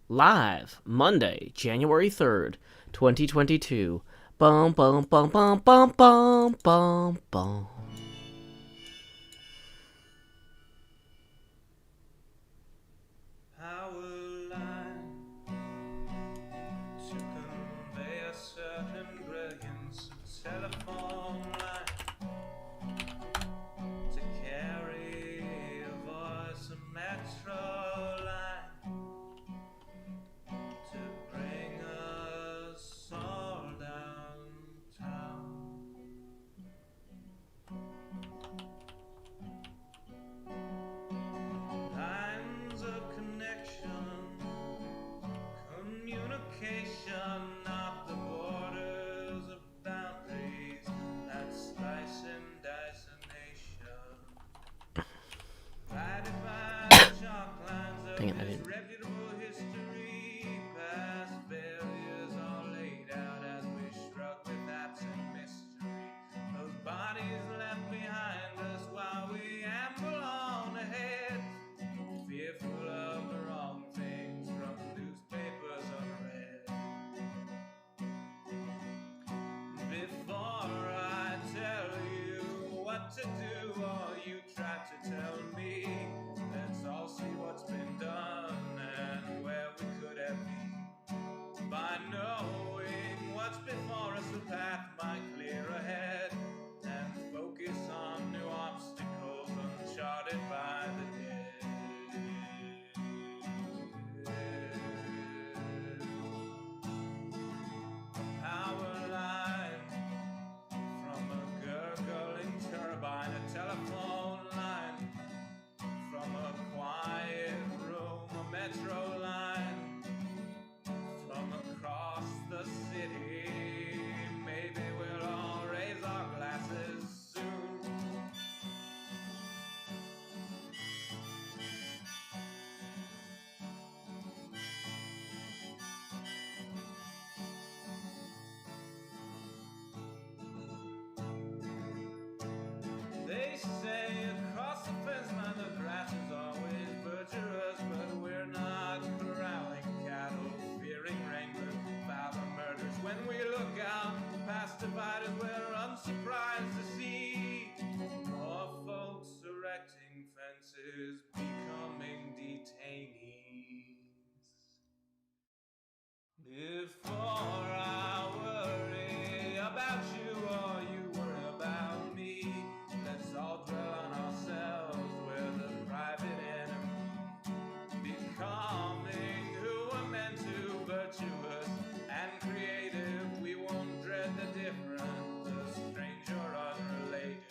Live Monday, January 3rd, 2022. Bum bum bum bum bum bum bum bum. Power line to convey a certain brilliance, a telephone line to carry a voice, a metro line to bring us all downtown. Lines of connection, communication, not the borders of boundaries that slice and dice a nation. Divided by chalk lines Dang it, of I didn't. disreputable history, past failures all laid out as we shrug with absent mystery. Those bodies left behind us while we amble on ahead, fearful of the wrong things from newspapers unread. Before I tell you what to do, or you try to tell me, let's all see what's been done and where we could have been. By knowing what's before us, the path might clear ahead and focus on new obstacles uncharted by the dead. Power line from a gurgling turbine, a telephone line from a quiet room, a metro line from across the city. Maybe we'll all raise our glasses soon. They say across the fence line the grass is always butcherous, but we're not corralling cattle, fearing wranglers about the murders. When we look out past dividers, we're unsurprised to see more folks erecting fences, becoming detainees. Before I worry about you or you worry about me, let's all dwell on ourselves, we're the private enemy. Becoming who we're meant to, virtuous and creative, we won't dread the different, the strange or unrelated.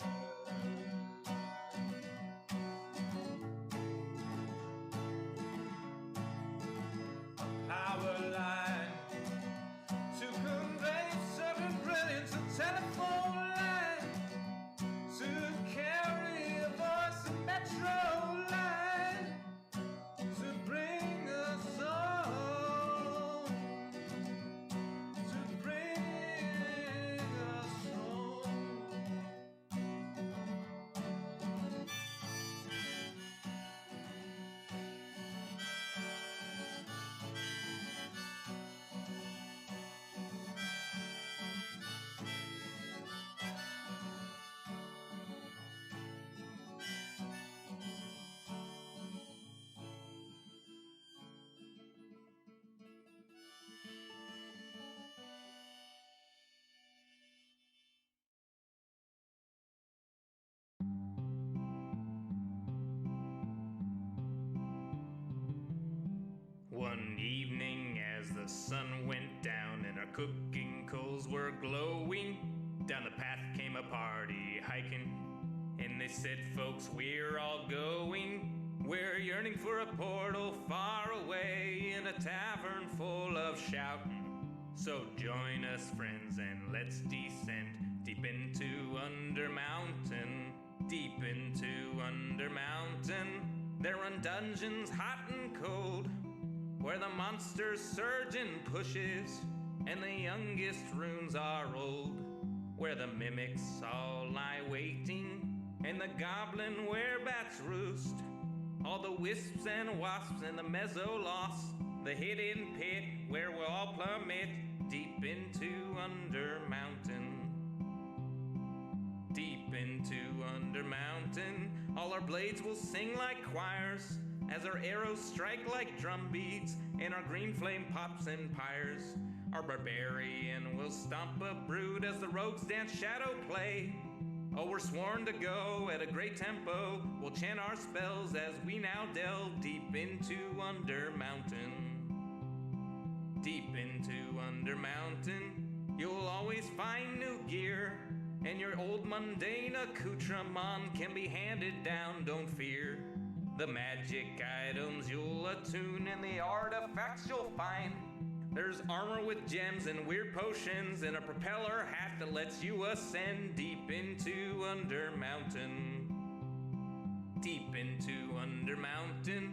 A power line to convey certain brilliance, a telephone line to carry a voice, a metro line to bring us home, to bring us home. One evening as the sun went down and our cooking coals were glowing, down the path came a party hiking, and they said, folks, we're all going. We're yearning for a portal far away in a tavern full of shouting. So join us, friends, and let's descend deep into Under Mountain, deep into Under Mountain. There run dungeons hot and cold, where the monsters surge in pushes, and the youngest runes are old, where the mimics all lie waiting, and the goblin werebats roost. All the wisps and wasps and the mezzo-lost the hidden pit where we'll all plummet deep into Undermountain. Deep into Undermountain, all our blades will sing like choirs as our arrows strike like drum beats and our green flame pops and pyres. Our barbarian will stomp a brood as the rogues dance shadow play. Oh, we're sworn to go at a great tempo. We'll chant our spells as we now delve deep into Undermountain. Deep into Undermountain, you'll always find new gear, and your old mundane accoutrement can be handed down, don't fear. The magic items you'll attune and the artifacts you'll find. There's armor with gems and weird potions and a propeller hat that lets you ascend deep into Undermountain. Deep into Undermountain,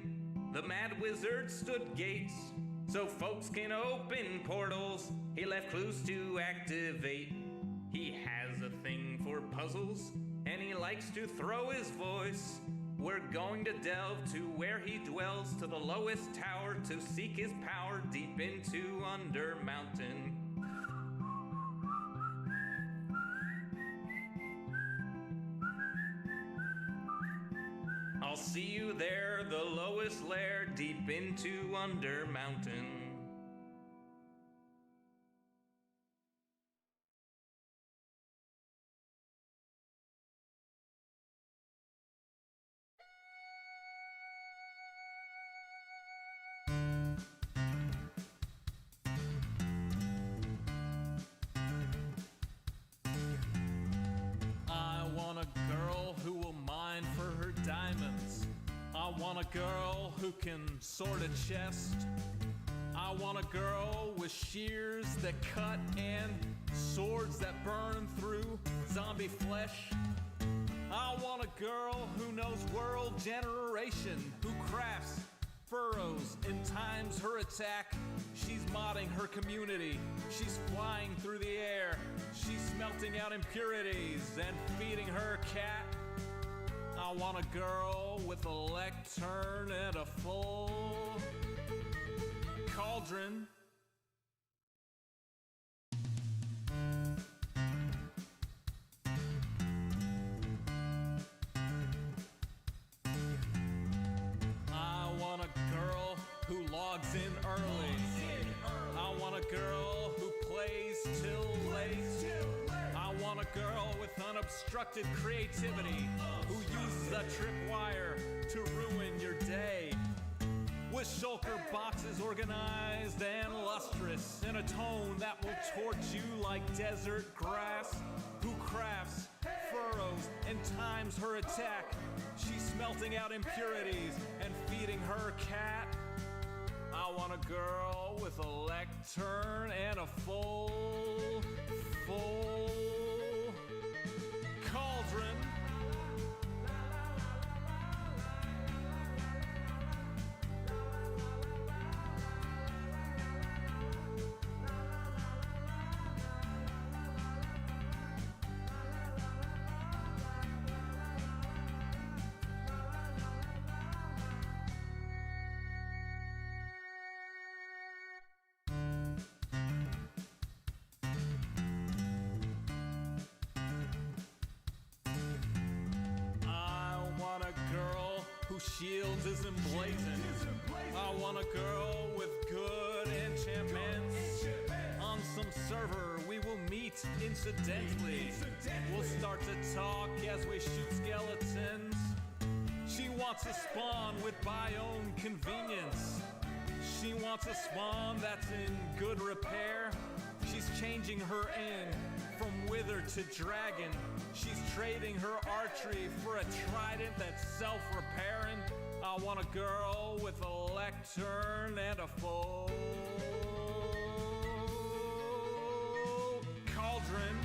the mad wizard stood gates so folks can open portals. He left clues to activate. He has a thing for puzzles and he likes to throw his voice. We're going to delve to where he dwells, to the lowest tower to seek his power deep into Undermountain. I'll see you there, the lowest lair, deep into Undermountain. I want a girl who will mine for her diamonds. I want a girl who can sort a chest. I want a girl with shears that cut and swords that burn through zombie flesh. I want a girl who knows world generation, who crafts furrows and times her attack. She's modding her community. She's flying through the air. She's smelting out impurities and feeding her cat. I want a girl with a lectern and a full cauldron. I want a girl who logs in early. I want a girl who plays till late. I want a girl with unobstructed creativity who uses a tripwire to ruin your day. With shulker boxes organized and lustrous in a tone that will torch you like desert grass. Who crafts furrows and times her attack. She's smelting out impurities and feeding her cat. I want a girl with a lectern and a full cauldron. Shields is emblazoned. I want a girl with good enchantments. On some server we will meet incidentally. We'll start to talk as we shoot skeletons. She wants a spawn with biome convenience. She wants a spawn that's in good repair. She's changing her end from wither to dragon. She's trading her archery for a trident that's self-repairing. I want a girl with a lectern and a full cauldron.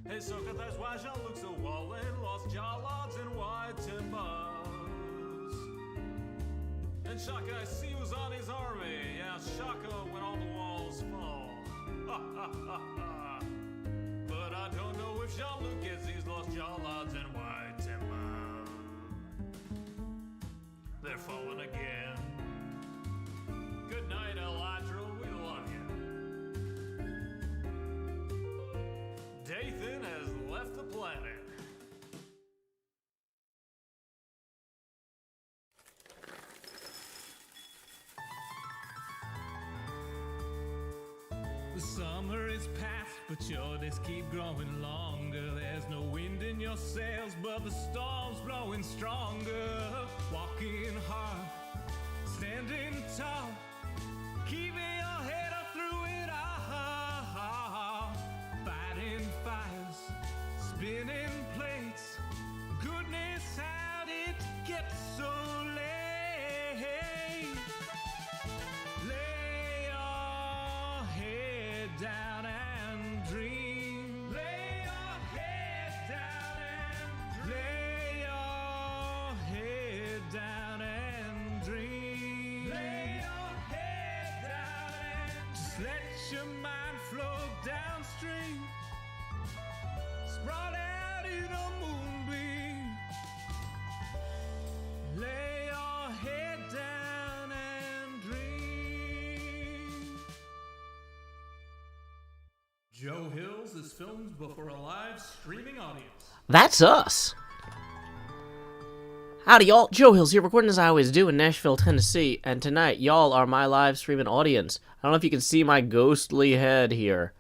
Hey, Soka, that's why Jean looks so wallen, lost jaw logs and white timbers. And Shaka, I see was on his army. Yeah, Shaka when all the walls fall. Ha ha ha ha. But I don't know if Jean-Luc gets these lost jaw logs and white timber. They're falling again. Good night, Eladril. We love you. Dathan has left the planet. The summer is past, but your days keep growing longer. There's no wind in your sails, but the storm's blowing stronger. Walking hard, standing tall, keeping your head up through it all. Fighting fires, spinning plates. Goodness, how did it get so late? Lay your head down and dream. Lay your head down and lay your head down and dream. Lay your head down and just let your mind flow downstream. Spread out in a moonbeam. Lay your head down and dream. Joe Hills is filmed before a live streaming audience. That's us. Howdy, y'all. Joe Hills here, recording as I always do in Nashville, Tennessee. And tonight, y'all are my live streaming audience. I don't know if you can see my ghostly head here.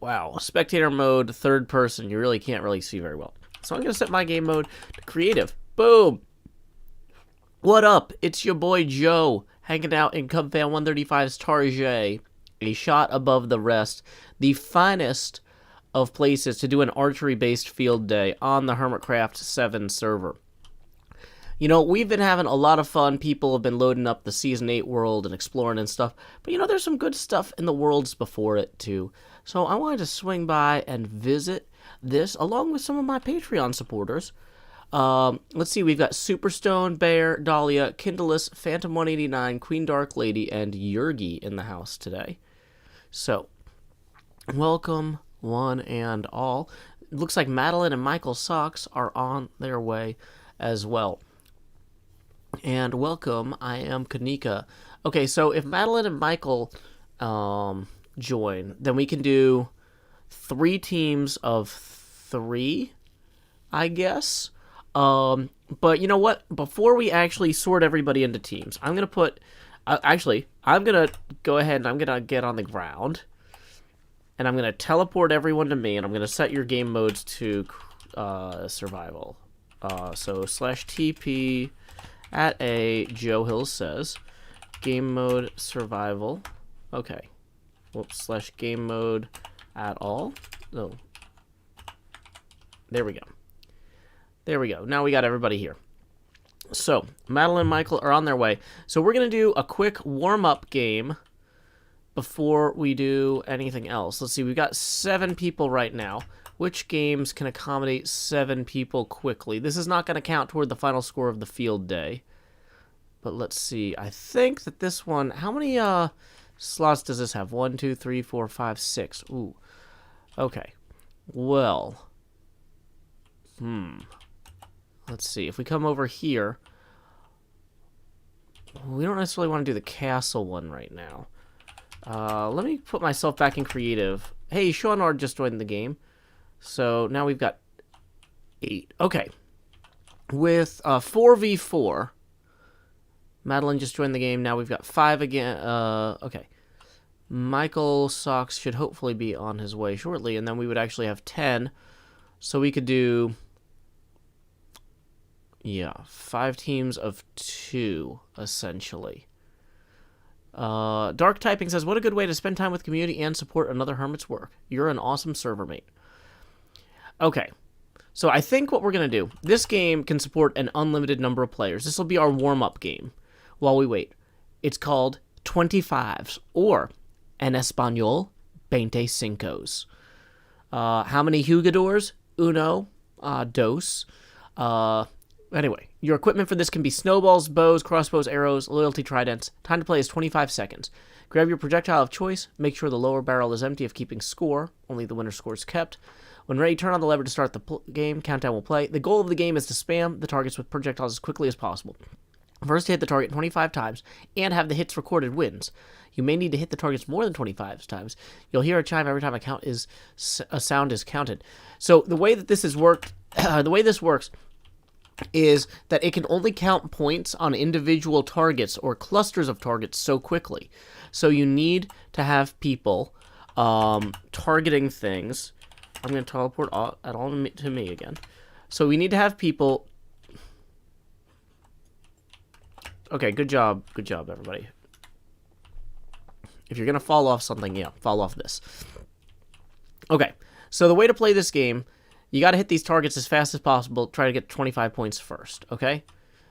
Wow. Spectator mode, third person. You really can't see very well. So I'm going to set my game mode to creative. Boom. What up? It's your boy Joe, hanging out in Cubfan135's Targét, a shot above the rest. The finest of places to do an archery-based field day on the Hermitcraft 7 server. You know, we've been having a lot of fun. People have been loading up the Season 8 world and exploring and stuff. But, you know, there's some good stuff in the worlds before it, too. So I wanted to swing by and visit this, along with some of my Patreon supporters. Let's see, we've got Superstone, Bear, Dahlia, Kindleless, Phantom189, Queen Dark Lady, and Yurgi in the house today. So, welcome, one and all. It looks like Madeline and Michael Socks are on their way as well. And welcome, I am Kanika. Okay, so if Madeline and Michael join, then we can do 3 teams of 3, I guess. But you know what? Before we actually sort everybody into teams, I'm going to put... I'm going to go ahead and I'm going to get on the ground. And I'm going to teleport everyone to me, and I'm going to set your game modes to survival. So /TP... At a, Joe Hills says, game mode survival. Okay. Whoops, /game mode at all. Oh. There we go. There we go. Now we got everybody here. So, Madeline and Michael are on their way. So we're going to do a quick warm-up game before we do anything else. Let's see, we've got 7 people right now. Which games can accommodate 7 people quickly? This is not going to count toward the final score of the field day. But let's see. I think that this one... How many slots does this have? 1, 2, 3, 4, 5, 6. Ooh. Okay. Well. Let's see. If we come over here... We don't necessarily want to do the castle one right now. Let me put myself back in creative. Hey, Sean Ard just joined the game. So now we've got 8. Okay. With 4v4, Madeline just joined the game. Now we've got 5 again. Okay. Michael Socks should hopefully be on his way shortly, and then we would actually have 10. So we could do, 5 teams of 2, essentially. Dark Typing says, what a good way to spend time with community and support another hermit's work. You're an awesome server mate. Okay, so I think what we're going to do, this game can support an unlimited number of players. This will be our warm-up game while we wait. It's called 25's, or en español, 25. How many Hugadors? Uno. Dos. Anyway, your equipment for this can be snowballs, bows, crossbows, arrows, loyalty tridents. Time to play is 25 seconds. Grab your projectile of choice. Make sure the lower barrel is empty if keeping score. Only the winner's score is kept. When ready, turn on the lever to start the game. Countdown will play. The goal of the game is to spam the targets with projectiles as quickly as possible. First to hit the target 25 times and have the hits recorded wins. You may need to hit the targets more than 25 times. You'll hear a chime every time a sound is counted. So the way that this is worked, the way this works is that it can only count points on individual targets or clusters of targets so quickly. So you need to have people targeting things. I'm going to teleport all to me again. So we need to have people. Okay, good job, everybody. If you're going to fall off something, yeah, fall off this. Okay, so the way to play this game, you got to hit these targets as fast as possible. Try to get 25 points first, okay?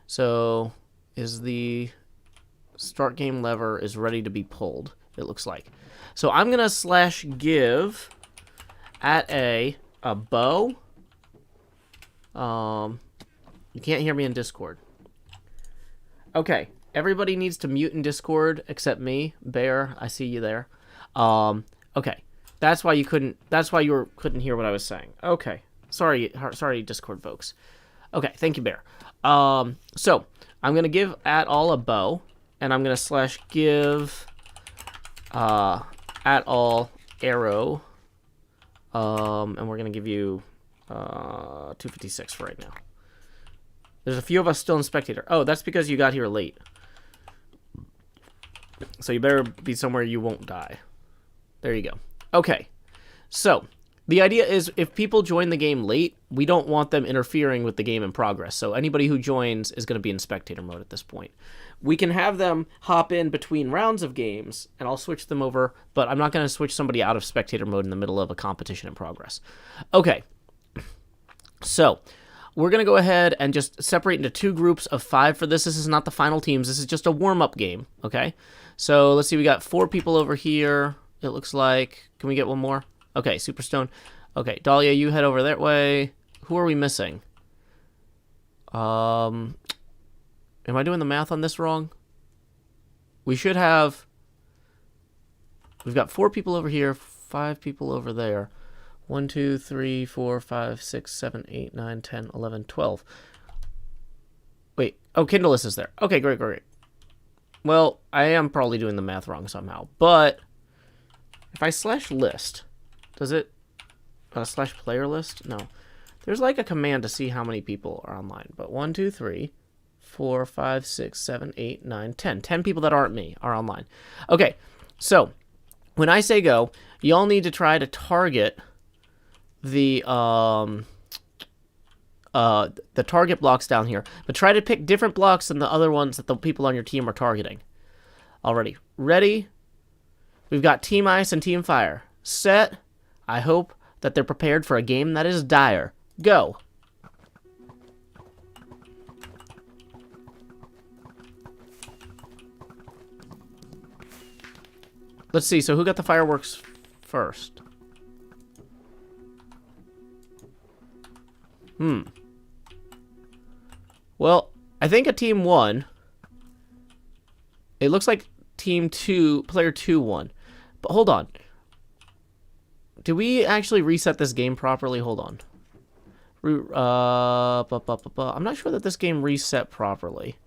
So, is the start game lever is ready to be pulled, it looks like. So, I'm going to /give at a bow. You can't hear me in Discord. Okay, everybody needs to mute in Discord except me, Bear. I see you there. Okay, that's why you couldn't hear what I was saying. Okay, sorry, Discord folks. Okay, thank you, Bear. So I'm gonna give at all a bow, and I'm gonna /give at all arrow, and we're gonna give you 256 for right now. There's a few of us still in spectator. Oh, that's because you got here late. So you better be somewhere you won't die. There you go. Okay. So, the idea is if people join the game late, we don't want them interfering with the game in progress. So anybody who joins is going to be in spectator mode at this point. We can have them hop in between rounds of games, and I'll switch them over, but I'm not going to switch somebody out of spectator mode in the middle of a competition in progress. Okay. So, we're going to go ahead and just separate into 2 groups of 5 for this. This is not the final teams. This is just a warm-up game, okay? So let's see. We got 4 people over here, it looks like. Can we get one more? Okay, Superstone. Okay, Dahlia, you head over that way. Who are we missing? Am I doing the math on this wrong? We should have... We've got 4 people over here, 5 people over there. 1, 2, 3, 4, 5, 6, 7, 8, 9, 10, 11, 12. Wait. Oh, Kindleless is there. Okay, great. Well, I am probably doing the math wrong somehow. But if I /list, does it... /player list? No. There's like a command to see how many people are online. But 1, 2, 3, 4, 5, 6, 7, 8, 9, 10. 10 people that aren't me are online. Okay, so when I say go, y'all need to try to target the target blocks down here, but try to pick different blocks than the other ones that the people on your team are targeting. Already ready? We've got Team Ice and Team Fire. Set. I hope that they're prepared for a game that is dire. Go. Let's see. So who got the fireworks first? Well, I think a team won. It looks like team 2, player 2 won. But hold on. Did we actually reset this game properly? Hold on. I'm not sure that this game reset properly.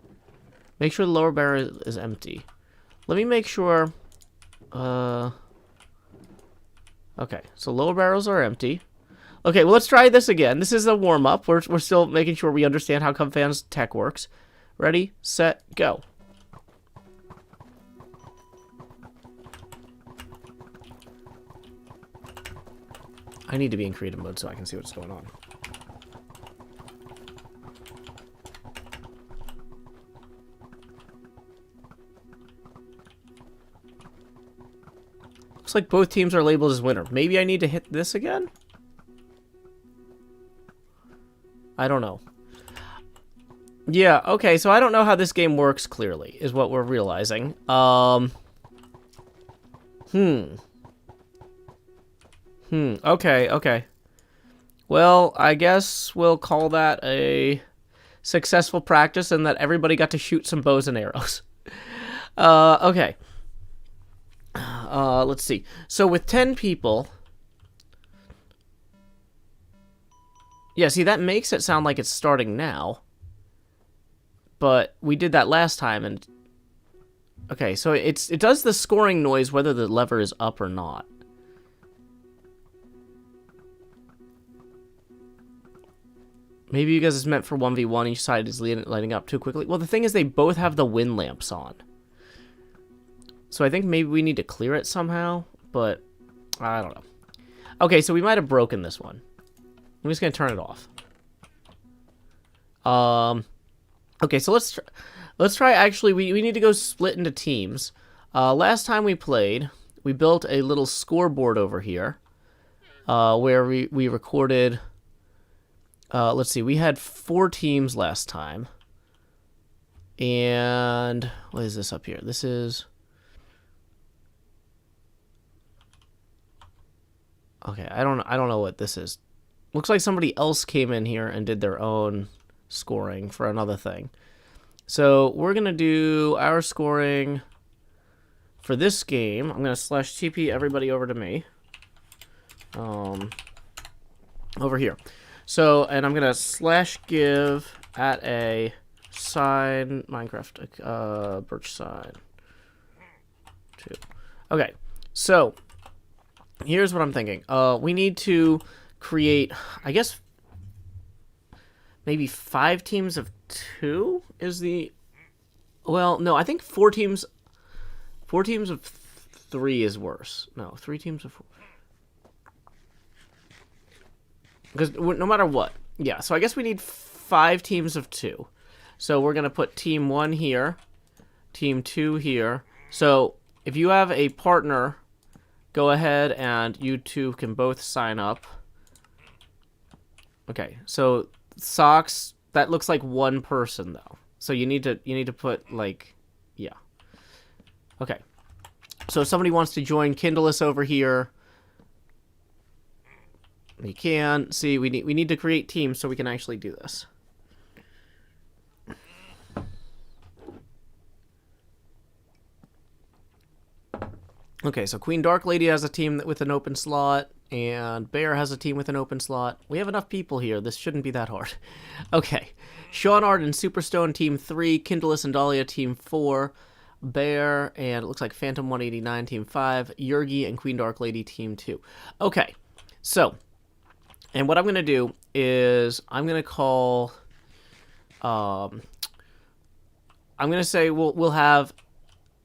Make sure the lower barrel is empty. Let me make sure. Okay, so lower barrels are empty. Okay, well, let's try this again. This is a warm-up. We're still making sure we understand how Cubfan135's tech works. Ready, set, go. I need to be in creative mode so I can see what's going on. Looks like both teams are labeled as winner. Maybe I need to hit this again? I don't know. Yeah, okay, so I don't know how this game works clearly, is what we're realizing. Okay. Well, I guess we'll call that a successful practice and that everybody got to shoot some bows and arrows. Okay. Let's see. So with 10 people... Yeah, see, that makes it sound like it's starting now. But we did that last time, and... Okay, so it does the scoring noise whether the lever is up or not. Maybe you guys is meant for 1v1, each side is lighting up too quickly. Well, the thing is they both have the wind lamps on. So I think maybe we need to clear it somehow, but I don't know. Okay, so we might have broken this one. I'm just going to turn it off. Okay, so let's try actually, we need to go split into teams. Last time we played, we built a little scoreboard over here, where we recorded, let's see, we had 4 teams last time. And what is this up here? This is... Okay, I don't know what this is. Looks like somebody else came in here and did their own scoring for another thing. So we're going to do our scoring for this game. I'm going to slash TP everybody over to me. Over here. So, and I'm going to slash give at a sign, Minecraft, birch sign 2. Okay, so here's what I'm thinking. We need to create, I guess, maybe 5 teams of 2 is the... Well, no, I think 4 teams of 3 is worse. No, 3 teams of 4. Because no matter what. Yeah, so I guess we need 5 teams of 2. So we're going to put team 1 here, team 2 here. So if you have a partner, go ahead and you two can both sign up. Okay, so socks, that looks like 1 person though. So you need to put like, yeah. Okay. So if somebody wants to join Kindle us over here, you can. See, we need to create teams so we can actually do this. Okay, so Queen Dark Lady has a team with an open slot, and Bear has a team with an open slot. We have enough people here. This shouldn't be that hard. Okay, Sean Art and Superstone team 3, Kindless and Dahlia team 4, Bear and it looks like Phantom 189 team 5, Yurgi and Queen Dark Lady team 2. Okay, so, and what I'm going to do is I'm going to call, I'm going to say we'll have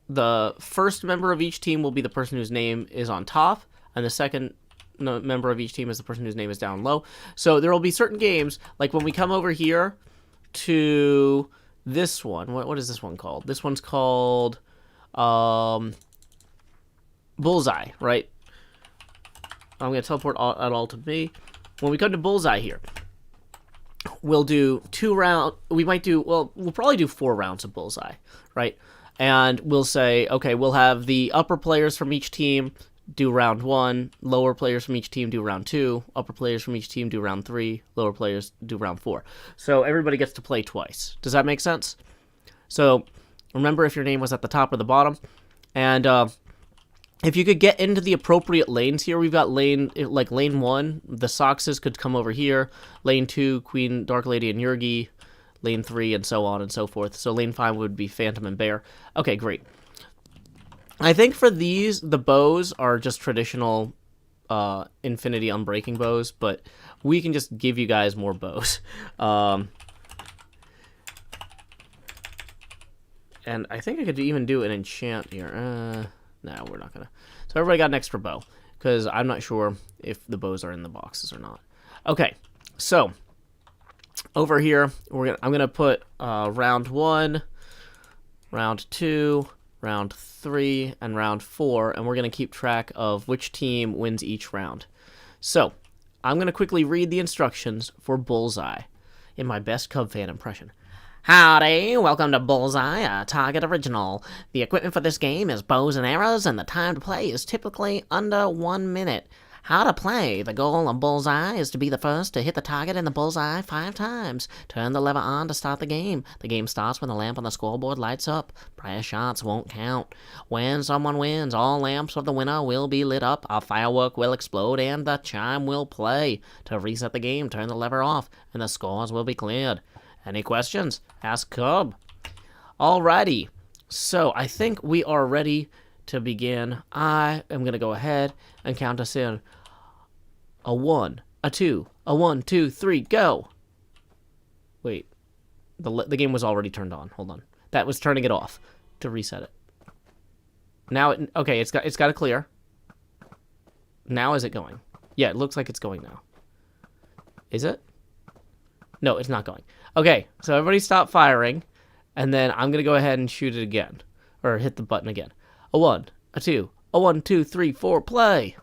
the first member of each team will be the person whose name is on top, and the second member of each team is the person whose name is down low. So there will be certain games, like when we come over here to this one. What is this one called? This one's called Bullseye, right? I'm going to teleport it all to me. When we come to Bullseye here, we'll do 2 rounds. We might do, well, we'll probably do 4 rounds of Bullseye, right? And we'll say, okay, we'll have the upper players from each team do round 1, lower players from each team do round 2, upper players from each team do round 3, lower players do round 4. So everybody gets to play twice. Does that make sense? So remember if your name was at the top or the bottom. And if you could get into the appropriate lanes here, we've got lane 1, the Soxes could come over here. Lane 2, Queen, Dark Lady, and Yurgi. Lane 3, and so on and so forth. So lane 5 would be Phantom and Bear. Okay, great. I think for these, the bows are just traditional Infinity Unbreaking bows, but we can just give you guys more bows. And I think I could even do an enchant here. No, we're not going to. So everybody got an extra bow, because I'm not sure if the bows are in the boxes or not. Okay, so over here, I'm going to put round 1, round 2, round 3, and round 4, and we're going to keep track of which team wins each round. So, I'm going to quickly read the instructions for Bullseye in my best Cub fan impression. Howdy, welcome to Bullseye, a Target original. The equipment for this game is bows and arrows, and the time to play is typically under 1 minute. How to play. The goal of Bullseye is to be the first to hit the target in the bullseye 5 times. Turn the lever on to start the game. The game starts when the lamp on the scoreboard lights up. Prior shots won't count. When someone wins, all lamps of the winner will be lit up, a firework will explode, and the chime will play. To reset the game, turn the lever off, and the scores will be cleared. Any questions? Ask Cub. Alrighty, so I think we are ready to begin. I am going to go ahead and count us in. A 1, a 2, a 1, 2, 3, go! Wait, the game was already turned on. Hold on. That was turning it off to reset it. Now, okay, it's got to clear. Now is it going? Yeah, it looks like it's going now. Is it? No, it's not going. Okay, so everybody stop firing, and then I'm going to go ahead and shoot it again, or hit the button again. A 1, a 2, a 1, 2, 3, 4, play!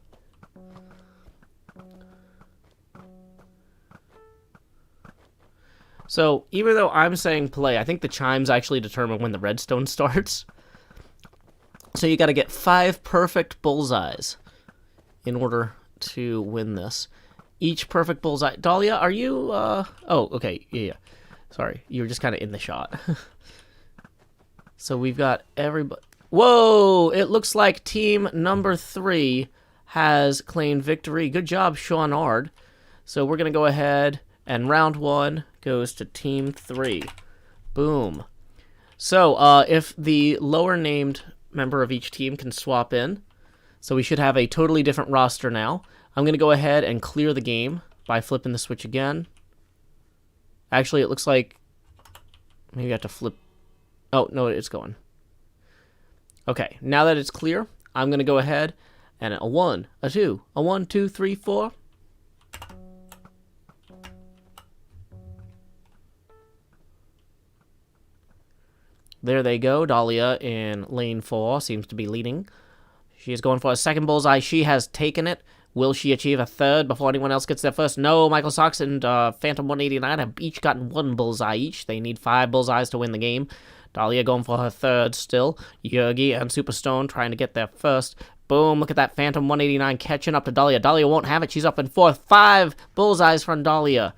So, even though I'm saying play, I think the chimes actually determine when the redstone starts. So you got to get 5 perfect bullseyes in order to win this. Each perfect bullseye. Dahlia, are you, oh, okay, yeah. Sorry, you were just kind of in the shot. So we've got everybody. Whoa! It looks like team number 3 has claimed victory. Good job, Seanard. So we're going to go ahead, and round 1 goes to team 3. Boom. So, if the lower named member of each team can swap in, so we should have a totally different roster now. I'm going to go ahead and clear the game by flipping the switch again. Actually, it looks like maybe I have to flip. Oh, no, it's going. Okay, now that it's clear, I'm going to go ahead and a 1, a 2, a 1, 2, 3, 4. There they go. Dahlia in lane 4 seems to be leading. She is going for a second bullseye. She has taken it. Will she achieve a third before anyone else gets there first? No, Michael Sox and Phantom189 have each gotten 1 bullseye each. They need 5 bullseyes to win the game. Dahlia going for her third still. Yergi and Superstone trying to get there first. Boom, look at that Phantom189 catching up to Dahlia. Dahlia won't have it. She's up in 4th. 5 bullseyes from Dahlia.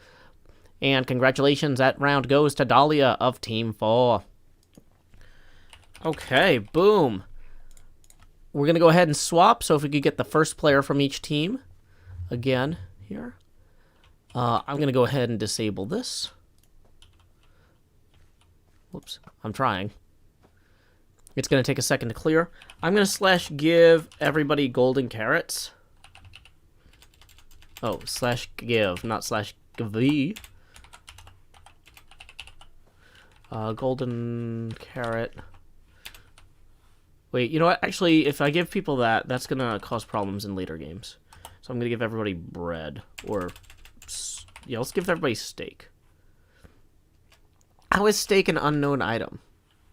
And congratulations, that round goes to Dahlia of Team 4. Okay, boom. We're going to go ahead and swap, so if we could get the first player from each team again here. I'm going to go ahead and disable this. Whoops, I'm trying. It's going to take a second to clear. I'm going to /give everybody golden carrots. Oh, /give, not /give. Golden carrot. Wait, you know what? Actually, if I give people that, that's going to cause problems in later games. So I'm going to give everybody bread. Or, yeah, let's give everybody steak. How is steak an unknown item?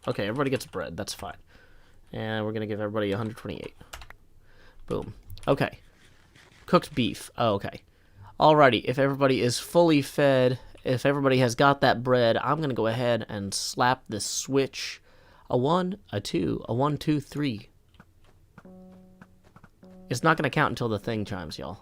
Okay, everybody gets bread. That's fine. And we're going to give everybody 128. Boom. Okay. Cooked beef. Oh, okay. Alrighty, if everybody is fully fed, if everybody has got that bread, I'm going to go ahead and slap this switch. A 1, a 2, a 1, 2, 3. It's not going to count until the thing chimes, y'all.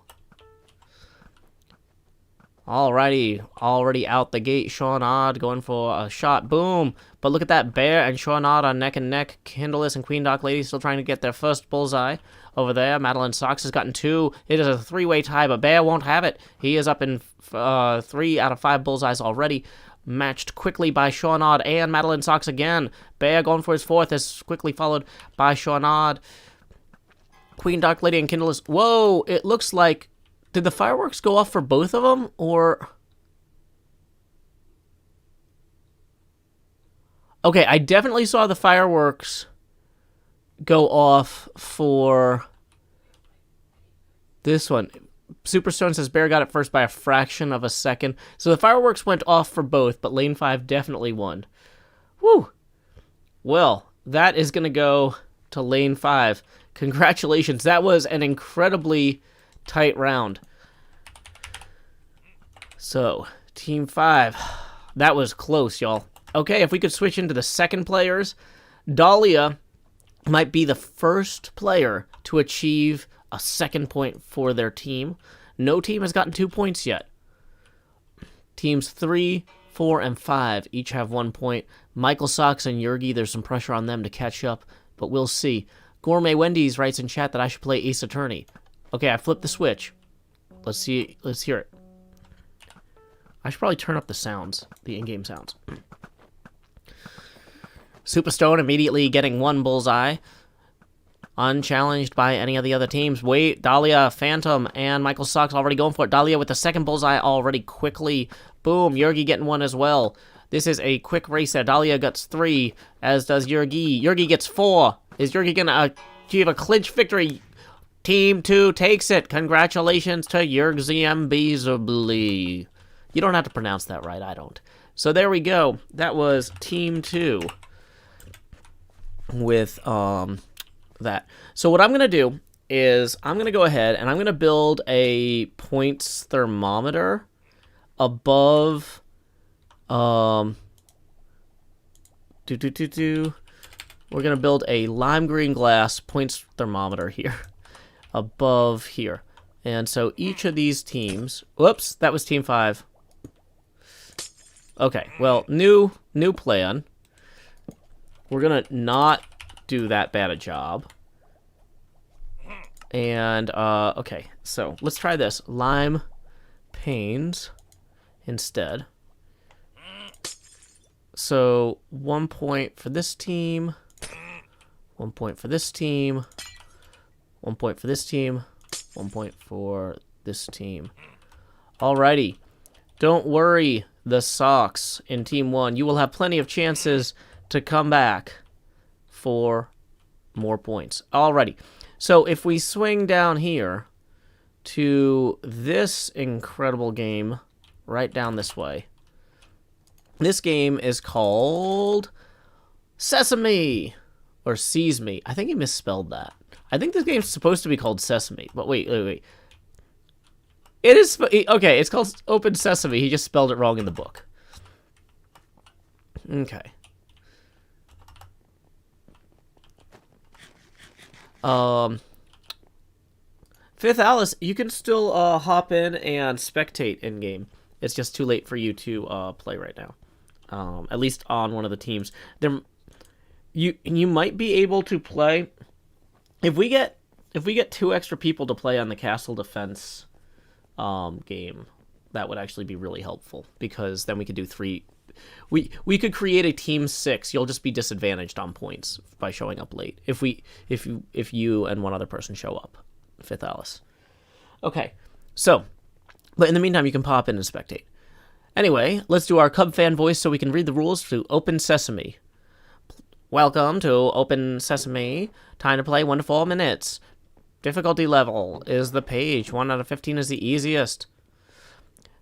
Alrighty, already out the gate. Seanard going for a shot. Boom. But look at that. Bear and Seanard are neck and neck. Kindless and Queen Dark Lady still trying to get their first bullseye over there. Madeline Sox has gotten 2. It is a 3-way tie, but Bear won't have it. He is up in 3 out of 5 bullseyes already. Matched quickly by Seanard and Madeline Sox again. Bear going for his 4th is quickly followed by Seanard. Queen Dark Lady and Kindless. Whoa, it looks like... Did the fireworks go off for both of them, or... Okay, I definitely saw the fireworks go off for this one. Superstone says Bear got it first by a fraction of a second. So the fireworks went off for both, but lane 5 definitely won. Woo! Well, that is going to go to lane 5. Congratulations. That was an incredibly tight round. So, team 5. That was close, y'all. Okay, if we could switch into the second players. Dahlia might be the first player to achieve a second point for their team. No team has gotten 2 points yet. Teams 3, 4, and 5 each have 1 point. Michael Sox and Yergi, there's some pressure on them to catch up, but we'll see. Gourmet Wendy's writes in chat that I should play Ace Attorney. Okay, I flipped the switch. Let's see. Let's hear it. I should probably turn up the sounds, the in-game sounds. Superstone immediately getting 1 bullseye. Unchallenged by any of the other teams. Wait, Dahlia, Phantom, and Michael Sox already going for it. Dahlia with the second bullseye already quickly. Boom, Yergi getting 1 as well. This is a quick race there. Dahlia gets 3, as does Yergi. Yergi gets 4. Is Yergi going to achieve a clinch victory? Team 2 takes it. Congratulations to Yergi Mbizably. You don't have to pronounce that right, I don't. So there we go. That was Team 2 with that. So what I'm going to do is I'm going to go ahead and I'm going to build a points thermometer above we're going to build a lime green glass points thermometer here above here. And so each of these teams, whoops, that was team 5. Okay, well, new plan. We're going to not do that bad a job. And, okay, so let's try this. Lime panes instead. So, 1 point for this team. 1 point for this team. 1 point for this team. 1 point for this team. Alrighty. Don't worry, the Sox in Team 1. You will have plenty of chances to come back for more points. Alrighty. So if we swing down here to this incredible game right down this way. This game is called Sesame or Sesame. I think he misspelled that. I think this game's supposed to be called Sesame, but wait. It is okay, it's called Open Sesame. He just spelled it wrong in the book. Okay. Fifth Alice, you can still hop in and spectate in game. It's just too late for you to play right now. At least on one of the teams. You might be able to play if we get 2 extra people to play on the castle defense game. That would actually be really helpful because then we could do 3. We could create a team 6. You'll just be disadvantaged on points by showing up late. If you and one other person show up, Fifth Alice. Okay, so, but in the meantime, you can pop in and spectate. Anyway, let's do our Cub fan voice so we can read the rules to Open Sesame. Welcome to Open Sesame. Time to play 1 to 4 minutes. Difficulty level is the page. 1 out of 15 is the easiest.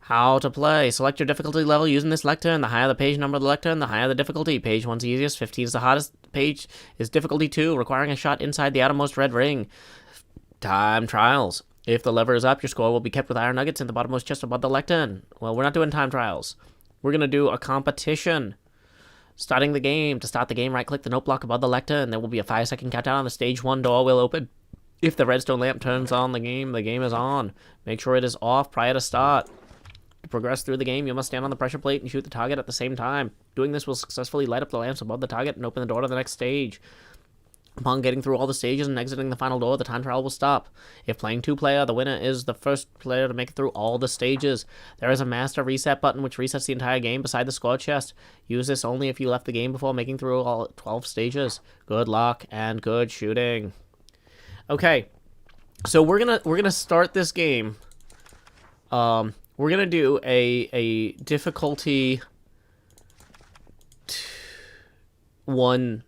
How to play. Select your difficulty level using this lectern. The higher the page number of the lectern, the higher the difficulty. Page 1's the easiest. 15 is the hardest. Page is difficulty 2, requiring a shot inside the outermost red ring. Time trials. If the lever is up, your score will be kept with iron nuggets in the bottommost chest above the lectern. Well, we're not doing time trials. We're going to do a competition. Starting the game. To start the game, right-click the note block above the lectern. There will be a 5-second countdown. The stage 1 door will open. If the redstone lamp turns on the game is on. Make sure it is off prior to start. To progress through the game, you must stand on the pressure plate and shoot the target at the same time. Doing this will successfully light up the lamps above the target and open the door to the next stage. Upon getting through all the stages and exiting the final door, the time trial will stop. If playing 2-player, the winner is the first player to make it through all the stages. There is a master reset button which resets the entire game beside the score chest. Use this only if you left the game before making through all 12 stages. Good luck and good shooting. Okay, so we're gonna start this game. We're gonna do a difficulty 1.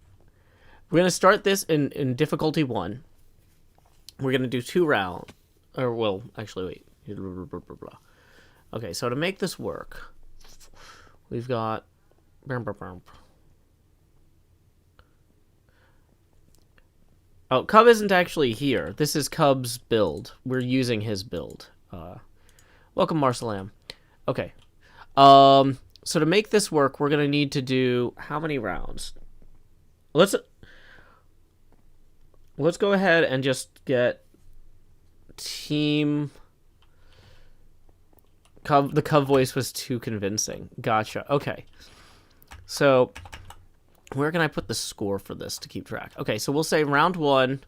We're going to start this in difficulty 1. We're going to do 2 rounds. Or, well, actually, wait. Okay, so to make this work, we've got... Oh, Cub isn't actually here. This is Cub's build. We're using his build. Welcome, Marcelam. Okay. So to make this work, we're going to need to do... How many rounds? Let's go ahead and just get team... The Cub voice was too convincing. Gotcha. Okay. So, where can I put the score for this to keep track? Okay, so we'll say round 1,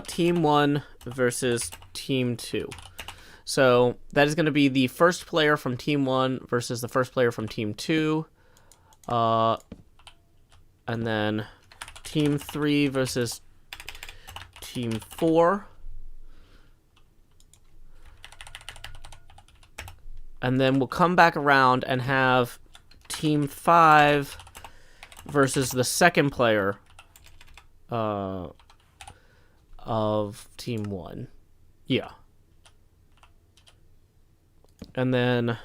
team 1 versus team 2. So, that is going to be the first player from team 1 versus the first player from team 2. And then team 3 versus team 4. And then we'll come back around and have team 5 versus the second player of team 1. Yeah. And then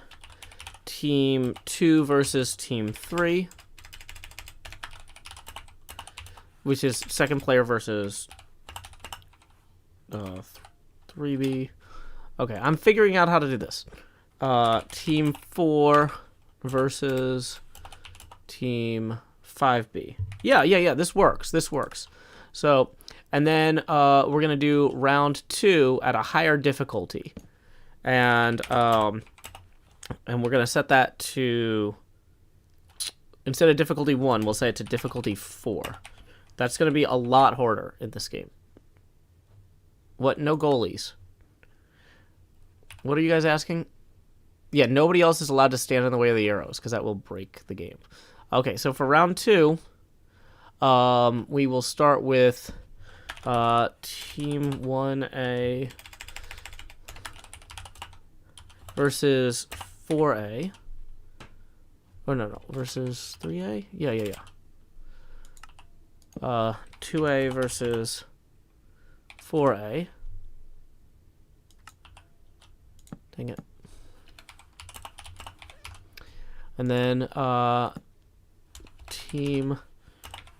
team 2 versus team 3. Which is second player versus 3B. Okay, I'm figuring out how to do this. Team 4 versus team 5B. Yeah, this works. So, and then we're going to do round 2 at a higher difficulty. And we're going to set that to, instead of difficulty 1, we'll say it to difficulty 4. That's going to be a lot harder in this game. What? No goalies. What are you guys asking? Yeah, nobody else is allowed to stand in the way of the arrows, because that will break the game. Okay, so for round 2, we will start with Team 1A versus 4A. Oh, no, versus 3A? Yeah. 2A versus 4A. Dang it. And then Team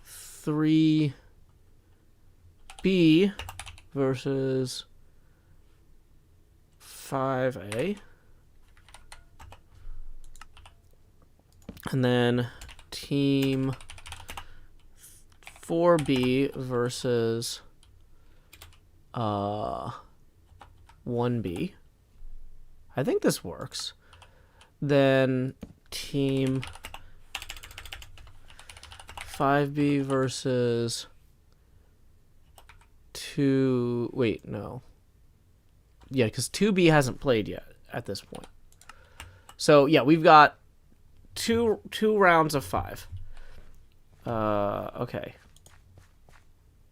3B versus 5A. And then Team 4B versus 1B. I think this works. Then Team 5B versus 2... Wait, no. Yeah, because 2B hasn't played yet at this point. So, yeah, we've got two rounds of 5. Okay.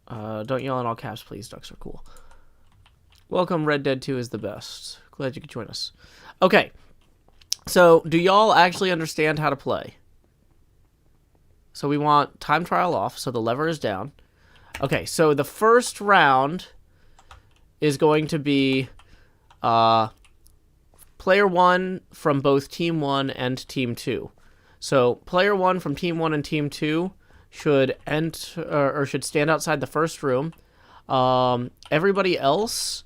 Don't yell in all caps, please. Ducks are cool. Welcome, Red Dead 2 is the best. Glad you could join us. Okay. So, do y'all actually understand how to play? So we want time trial off, so the lever is down. Okay, so the first round is going to be player 1 from both Team 1 and Team 2. So player 1 from Team 1 and Team 2 should enter or should stand outside the first room. Everybody else,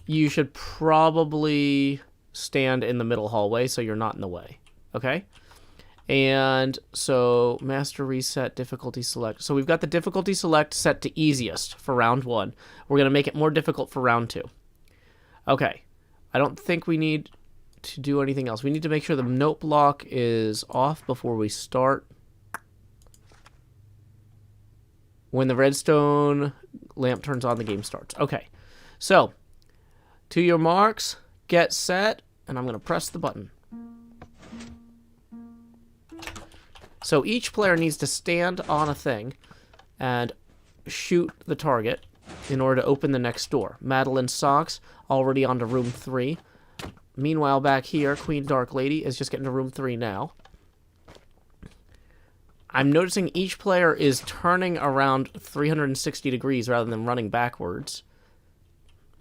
you should probably stand in the middle hallway so you're not in the way. Okay? And so master reset, difficulty select. So we've got the difficulty select set to easiest for round 1. We're going to make it more difficult for round 2. Okay. I don't think we need to do anything else. We need to make sure the note block is off before we start. When the redstone lamp turns on, the game starts. Okay. So, to your marks, get set, and I'm going to press the button. So each player needs to stand on a thing and shoot the target in order to open the next door. Madeline's socks already onto room 3. Meanwhile, back here, Queen Dark Lady is just getting to room 3 now. I'm noticing each player is turning around 360 degrees rather than running backwards.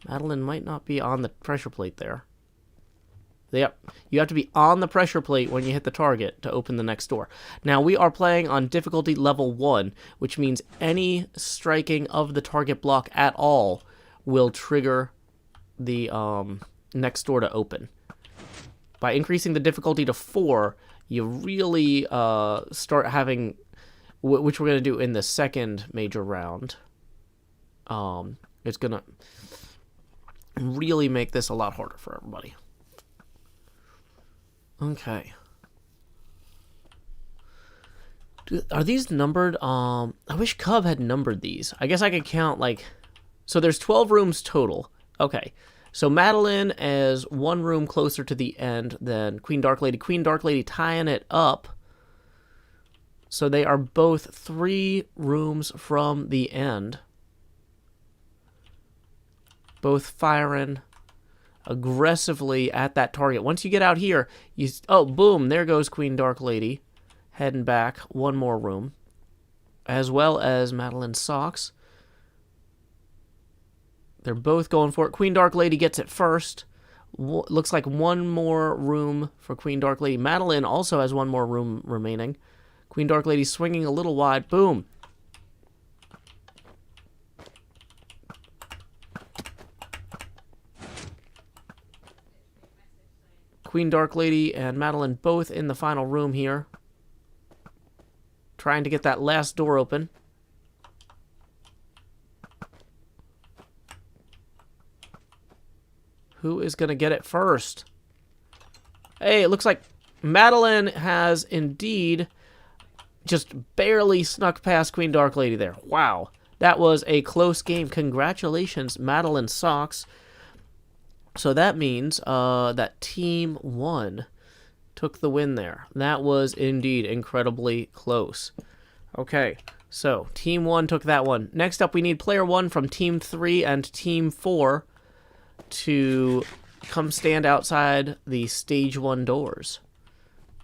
Madeline might not be on the pressure plate there. Yep, you have to be on the pressure plate when you hit the target to open the next door. Now, we are playing on difficulty level 1, which means any striking of the target block at all will trigger the next door to open. By increasing the difficulty to 4, you really start having, which we're going to do in the second major round, It's going to really make this a lot harder for everybody. Okay. Are these numbered? I wish Cub had numbered these. I guess I could count, like... So there's 12 rooms total. Okay. So Madeline is one room closer to the end than Queen Dark Lady. Queen Dark Lady tying it up. So they are both 3 rooms from the end. Both firing aggressively at that target. Once you get out here, you... Oh, boom. There goes Queen Dark Lady. Heading back one more room. As well as Madeline's socks. They're both going for it. Queen Dark Lady gets it first. Looks like one more room for Queen Dark Lady. Madeline also has one more room remaining. Queen Dark Lady swinging a little wide. Boom. Queen Dark Lady and Madeline both in the final room here. Trying to get that last door open. Who is going to get it first? Hey, it looks like Madeline has indeed just barely snuck past Queen Dark Lady there. Wow. That was a close game. Congratulations, Madeline Socks. So that means that Team 1 took the win there. That was indeed incredibly close. Okay, so Team 1 took that one. Next up, we need Player 1 from Team 3 and Team 4 to come stand outside the Stage 1 doors.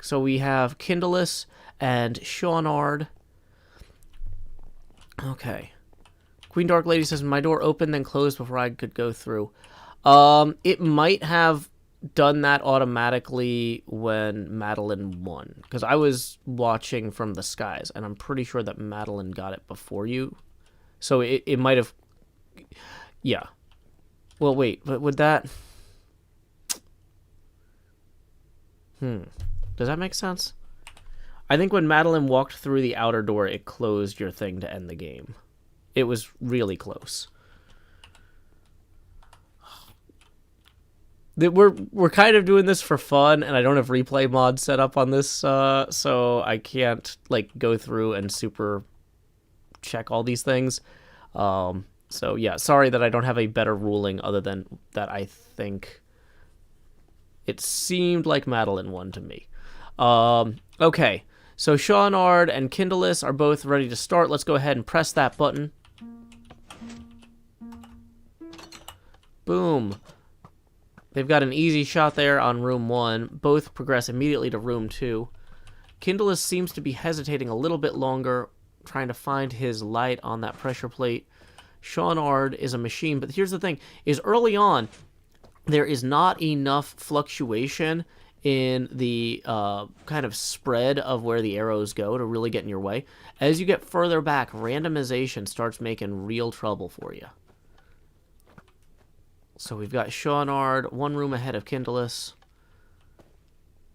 So we have Kindless and Shawnard. Okay. Queen Dark Lady says, my door opened, then closed before I could go through. It might have done that automatically when Madeline won. Because I was watching from the skies, and I'm pretty sure that Madeline got it before you. So it might have... Yeah. Well, wait, but would that... Does that make sense? I think when Madeline walked through the outer door, it closed your thing to end the game. It was really close. We're kind of doing this for fun, and I don't have replay mods set up on this, so I can't like go through and super check all these things. So yeah, sorry that I don't have a better ruling other than that I think it seemed like Madeline won to me. Okay, so Shawnard and Kindless are both ready to start. Let's go ahead and press that button. Boom. They've got an easy shot there on room 1. Both progress immediately to room 2. Kindless seems to be hesitating a little bit longer, trying to find his light on that pressure plate. Shawnard is a machine, but here's the thing, is early on, there is not enough fluctuation in the kind of spread of where the arrows go to really get in your way. As you get further back, randomization starts making real trouble for you. So we've got Shawnard, one room ahead of Kindless.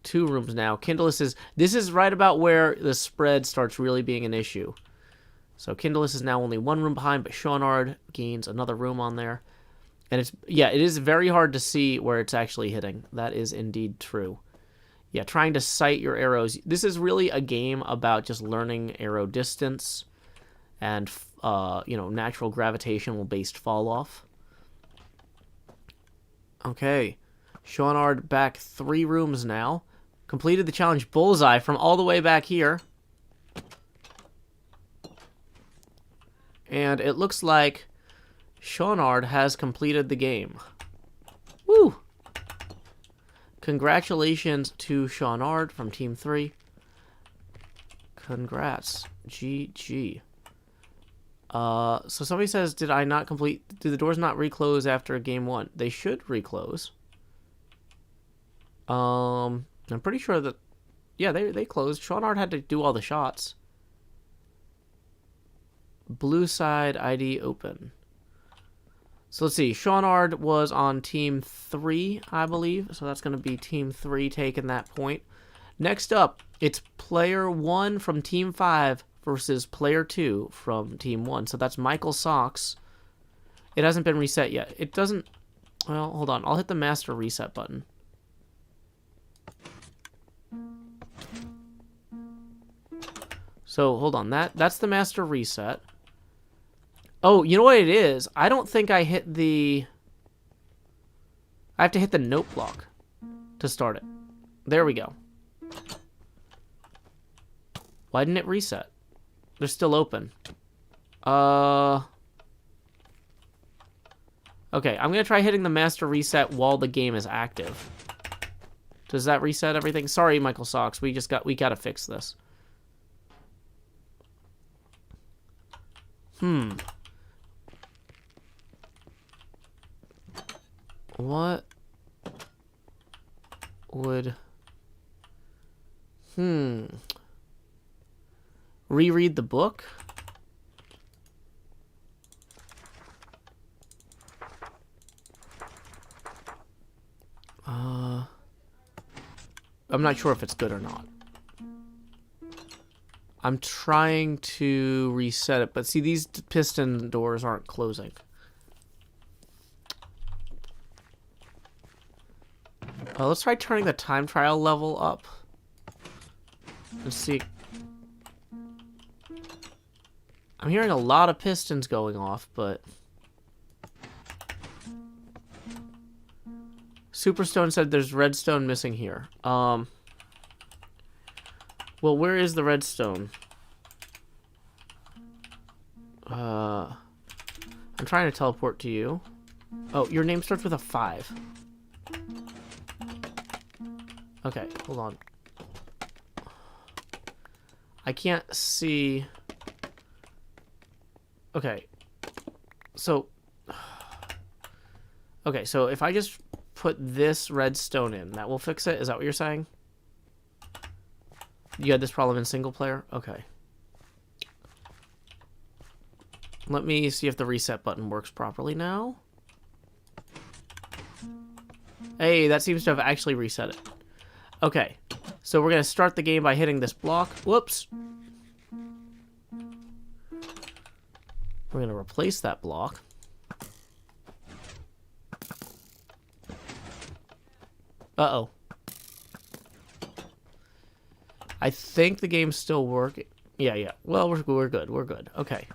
2 rooms now. Kindless is... This is right about where the spread starts really being an issue. So Kindless is now only 1 room behind, but Shawnard gains another room on there. And it's... Yeah, it is very hard to see where it's actually hitting. That is indeed true. Yeah, trying to sight your arrows. This is really a game about just learning arrow distance and, you know, natural gravitational-based fall-off. Okay, Shawnard back 3 rooms now. Completed the challenge Bullseye from all the way back here. And it looks like Shawnard has completed the game. Woo! Congratulations to Shawnard from Team 3. Congrats. GG. So somebody says, did I not complete... Do the doors not reclose after game 1? They should reclose. I'm pretty sure that... Yeah, they closed. Shawnard had to do all the shots. Blue side ID open. So let's see. Shawnard was on Team 3, I believe. So that's going to be Team 3 taking that point. Next up, it's Player 1 from Team 5 versus Player 2 from Team 1. So that's Michael Socks It hasn't been reset yet. It doesn't... Well, hold on. I'll hit the master reset button. So, hold on. That's the master reset. Oh, you know what it is? I don't think I hit the... I have to hit the note block to start it. There we go. Why didn't it reset? They're still open. Okay, I'm gonna try hitting the master reset while the game is active. Does that reset everything? Sorry, Michael Socks. We gotta fix this. What would... Reread the book? I'm not sure if it's good or not. I'm trying to reset it, but see, these piston doors aren't closing. Let's try turning the time trial level up. Let's see. I'm hearing a lot of pistons going off, but... Superstone said there's redstone missing here. Well, where is the redstone? I'm trying to teleport to you. Oh, your name starts with a 5. Okay, hold on. I can't see... Okay. So... Okay, so if I just put this redstone in, that will fix it? Is that what you're saying? You had this problem in single player? Okay. Let me see if the reset button works properly now. Hey, that seems to have actually reset it. Okay, so we're going to start the game by hitting this block. Whoops. We're going to replace that block. Uh-oh. I think the game's still working. Yeah. Well, we're good. We're good. Okay.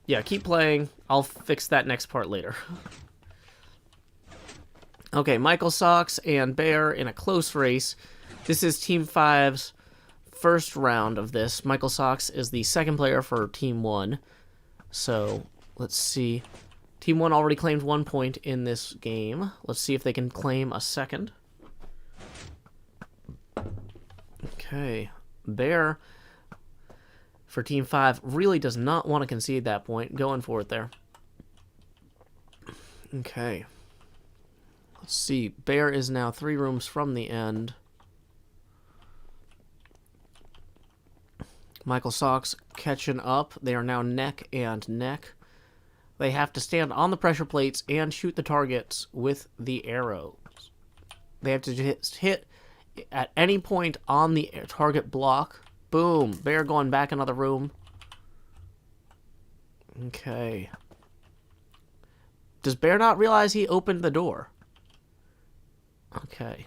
Yeah, keep playing. I'll fix that next part later. Okay, Michael Socks and Bear in a close race. This is Team 5's first round of this. Michael Socks is the second player for Team 1. So, let's see. Team 1 already claimed 1 point in this game. Let's see if they can claim a second. Okay. Bear, for Team 5, really does not want to concede that point. Going for it there. Okay. Let's see. Bear is now 3 rooms from the end. Michael Socks catching up. They are now neck and neck. They have to stand on the pressure plates and shoot the targets with the arrows. They have to hit at any point on the target block. Boom. Bear going back another room. Okay. Does Bear not realize he opened the door? Okay.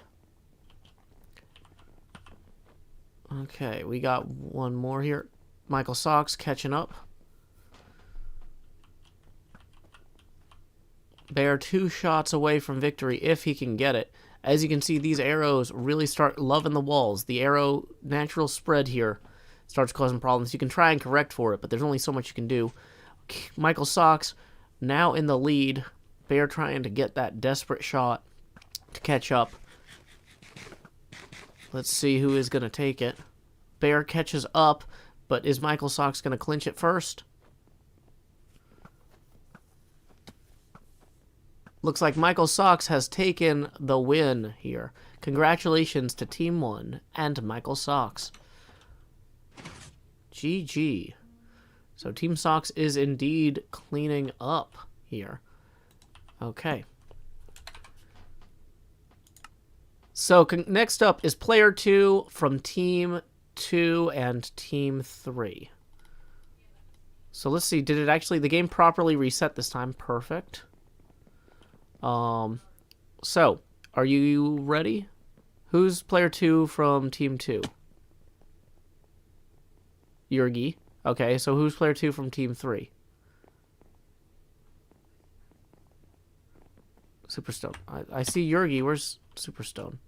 Okay, we got one more here. Michael Socks catching up. Bear 2 shots away from victory if he can get it. As you can see, these arrows really start loving the walls. The arrow natural spread here starts causing problems. You can try and correct for it, but there's only so much you can do. Michael Socks now in the lead. Bear trying to get that desperate shot to catch up. Let's see who is going to take it. Bear catches up, but is Michael Socks going to clinch it first? Looks like Michael Socks has taken the win here. Congratulations to Team 1 and Michael Socks. GG. So Team Socks is indeed cleaning up here. Okay. So next up is Player 2 from Team 2 and Team 3. So let's see. Did it actually... The game properly reset this time. Perfect. So, are you ready? Who's player 2 from team 2? Yurgi. Okay, so who's player 2 from team 3? Superstone. I see Yurgi. Where's Superstone?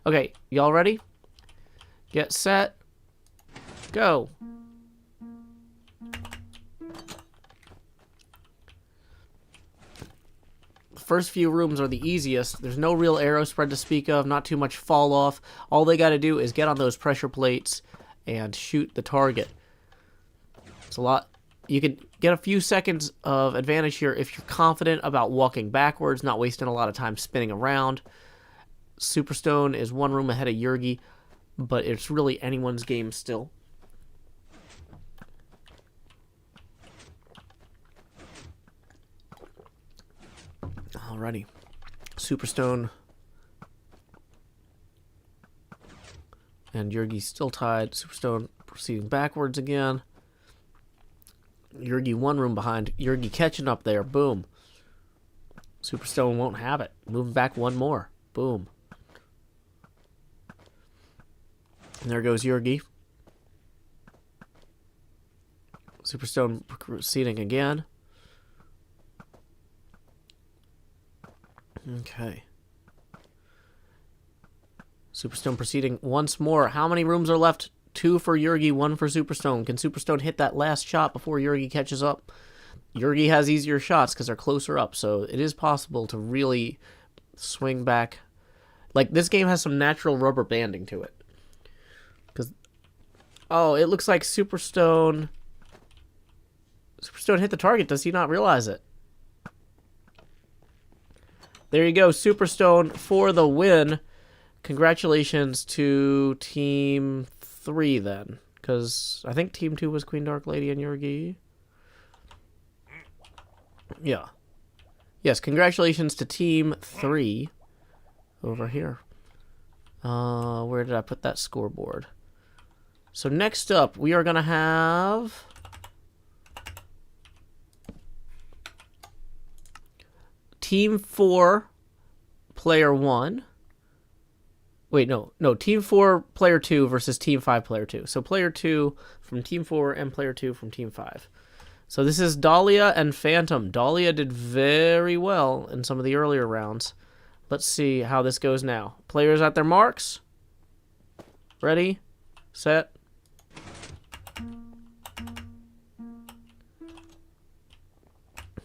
Okay, y'all ready? Get set. Go. First few rooms are the easiest. There's no real arrow spread to speak of, not too much fall off. All they got to do is get on those pressure plates and shoot the target. It's a lot. You can get a few seconds of advantage here if you're confident about walking backwards, not wasting a lot of time spinning around. Superstone is one room ahead of Yurgi, but it's really anyone's game still. Alrighty. Superstone and Yurgi's still tied. Superstone proceeding backwards again. Yurgi one room behind. Yurgi catching up there. Boom. Superstone won't have it. Moving back one more. Boom. And there goes Yurgi. Superstone proceeding again. Okay. Superstone proceeding once more. How many rooms are left? 2 for Yurgi, 1 for Superstone. Can Superstone hit that last shot before Yurgi catches up? Yurgi has easier shots because they're closer up, so it is possible to really swing back. Like, this game has some natural rubber banding to it. Oh, it looks like Superstone hit the target. Does he not realize it? There you go, Superstone for the win. Congratulations to Team 3 then. Because I think Team 2 was Queen Dark Lady and Yurgi. Yeah. Yes, congratulations to Team 3 over here. Where did I put that scoreboard? So next up, we are going to have... Team 4, player 1. Wait, no. Team 4, player 2 versus Team 5, player 2. So player 2 from Team 4 and player 2 from Team 5. So this is Dahlia and Phantom. Dahlia did very well in some of the earlier rounds. Let's see how this goes now. Players at their marks. Ready, set.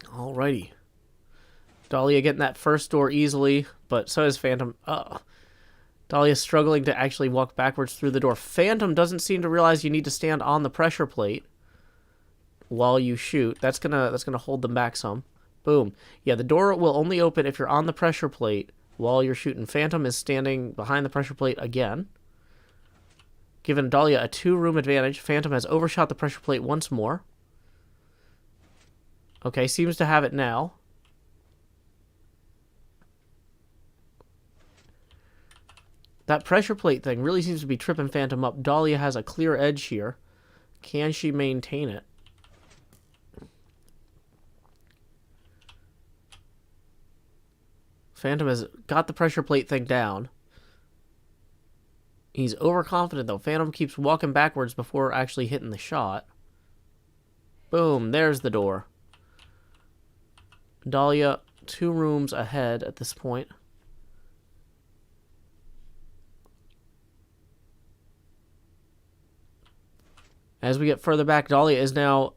Alrighty. Dahlia getting that first door easily, but so is Phantom. Dahlia's struggling to actually walk backwards through the door. Phantom doesn't seem to realize you need to stand on the pressure plate while you shoot. That's gonna hold them back some. Boom. Yeah, the door will only open if you're on the pressure plate while you're shooting. Phantom is standing behind the pressure plate again, giving Dahlia a 2-room advantage. Phantom has overshot the pressure plate once more. Okay, seems to have it now. That pressure plate thing really seems to be tripping Phantom up. Dahlia has a clear edge here. Can she maintain it? Phantom has got the pressure plate thing down. He's overconfident, though. Phantom keeps walking backwards before actually hitting the shot. Boom, there's the door. Dahlia, 2 rooms ahead at this point. As we get further back, Dahlia is now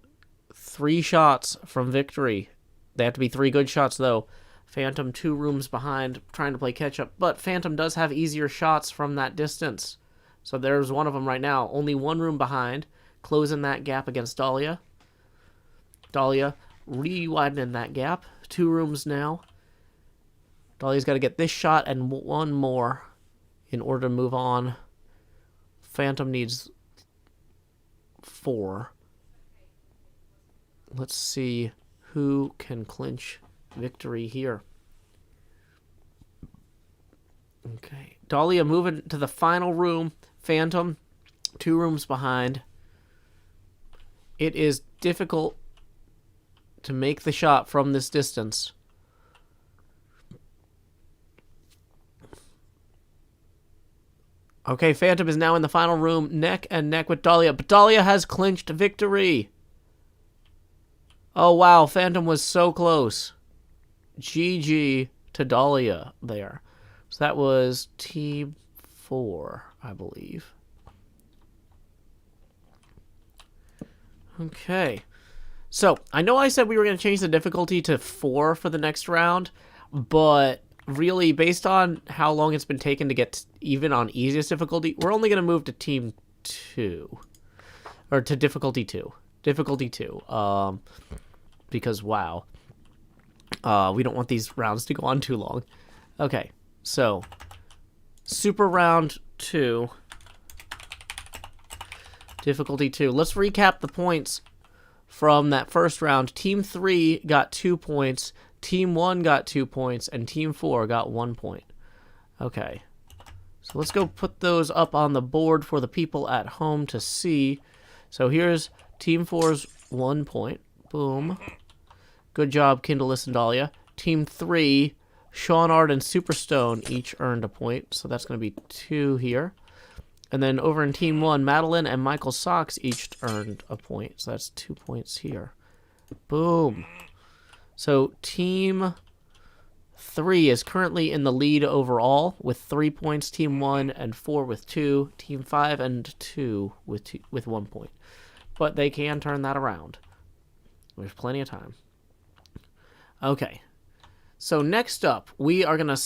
3 shots from victory. They have to be 3 good shots, though. Phantom 2 rooms behind, trying to play catch-up. But Phantom does have easier shots from that distance. So there's one of them right now. Only 1 room behind, closing that gap against Dahlia. Dahlia re-widening that gap. 2 rooms now. Dahlia's got to get this shot and 1 more in order to move on. Phantom needs 4. Let's see who can clinch victory here. Okay. Dahlia moving to the final room. Phantom 2 rooms behind. It is difficult to make the shot from this distance. Okay, Phantom is now in the final room, neck and neck with Dahlia. But Dahlia has clinched victory. Oh, wow. Phantom was so close. GG to Dahlia there. So that was Team 4, I believe. Okay. So, I know I said we were going to change the difficulty to 4 for the next round, but really, based on how long it's been taken to get even on easiest difficulty, we're only going to move to Team 2. Or to difficulty 2. Difficulty 2. Because, wow. We don't want these rounds to go on too long. Okay, so Super Round 2. Difficulty 2. Let's recap the points from that first round. Team 3 got 2 points. Team 1 got 2 points. And Team 4 got 1 point. Okay. So let's go put those up on the board for the people at home to see. So here's Team 4's 1 point. Boom. Good job, Kindleless and Dahlia. Team 3, Seanard and Superstone each earned a point. So that's going to be 2 here. And then over in Team 1, Madeline and Michael Socks each earned a point. So that's 2 points here. Boom. So Team 3 is currently in the lead overall with 3 points. Team 1 and 4 with 2. Team 5 and 2 with 1 point. But they can turn that around. There's plenty of time. Okay. So next up, we are going to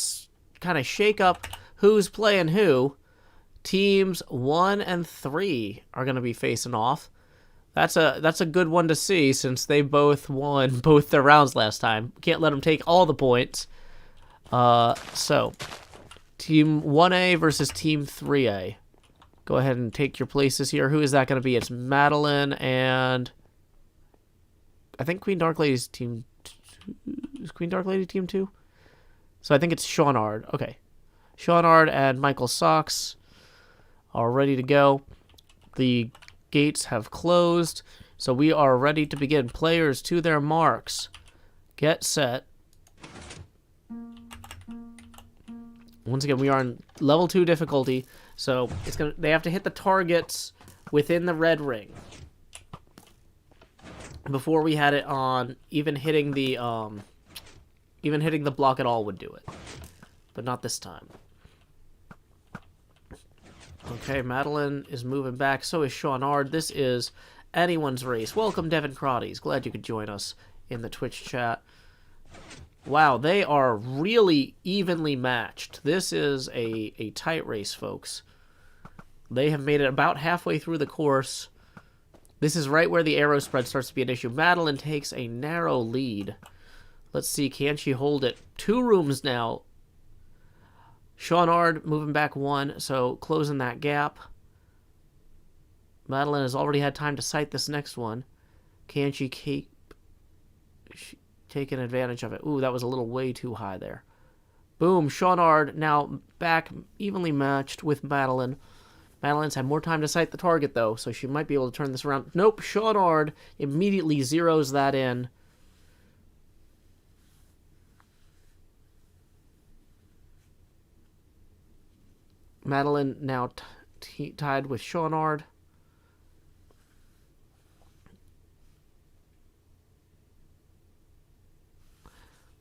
kind of shake up who's playing who. Teams 1 and 3 are going to be facing off. That's a good one to see since they both won both their rounds last time. Can't let them take all the points. So, Team 1A versus Team 3A. Go ahead and take your places here. Who is that going to be? It's Madeline and I think Queen Dark Lady's Team 2. Is Queen Dark Lady Team 2? So I think it's Seanard. Okay. Seanard and Michael Socks are ready to go. The gates have closed, so we are ready to begin. Players to their marks. Get set. Once again, we are on level 2 difficulty, so they have to hit the targets within the red ring. Before we had it on, even hitting the block at all would do it, but not this time. Okay, Madeline is moving back. So is Seanard. This is anyone's race. Welcome, Devin Crotties. Glad you could join us in the Twitch chat. Wow, they are really evenly matched. This is a tight race, folks. They have made it about halfway through the course. This is right where the arrow spread starts to be an issue. Madeline takes a narrow lead. Let's see, can she hold it? 2 rooms now. Seanard moving back 1, so closing that gap. Madeline has already had time to sight this next one. Can she keep taking advantage of it? Ooh, that was a little way too high there. Boom, Seanard now back evenly matched with Madeline. Madeline's had more time to sight the target, though, so she might be able to turn this around. Nope, Seanard immediately zeroes that in. Madeline now tied with Seanard.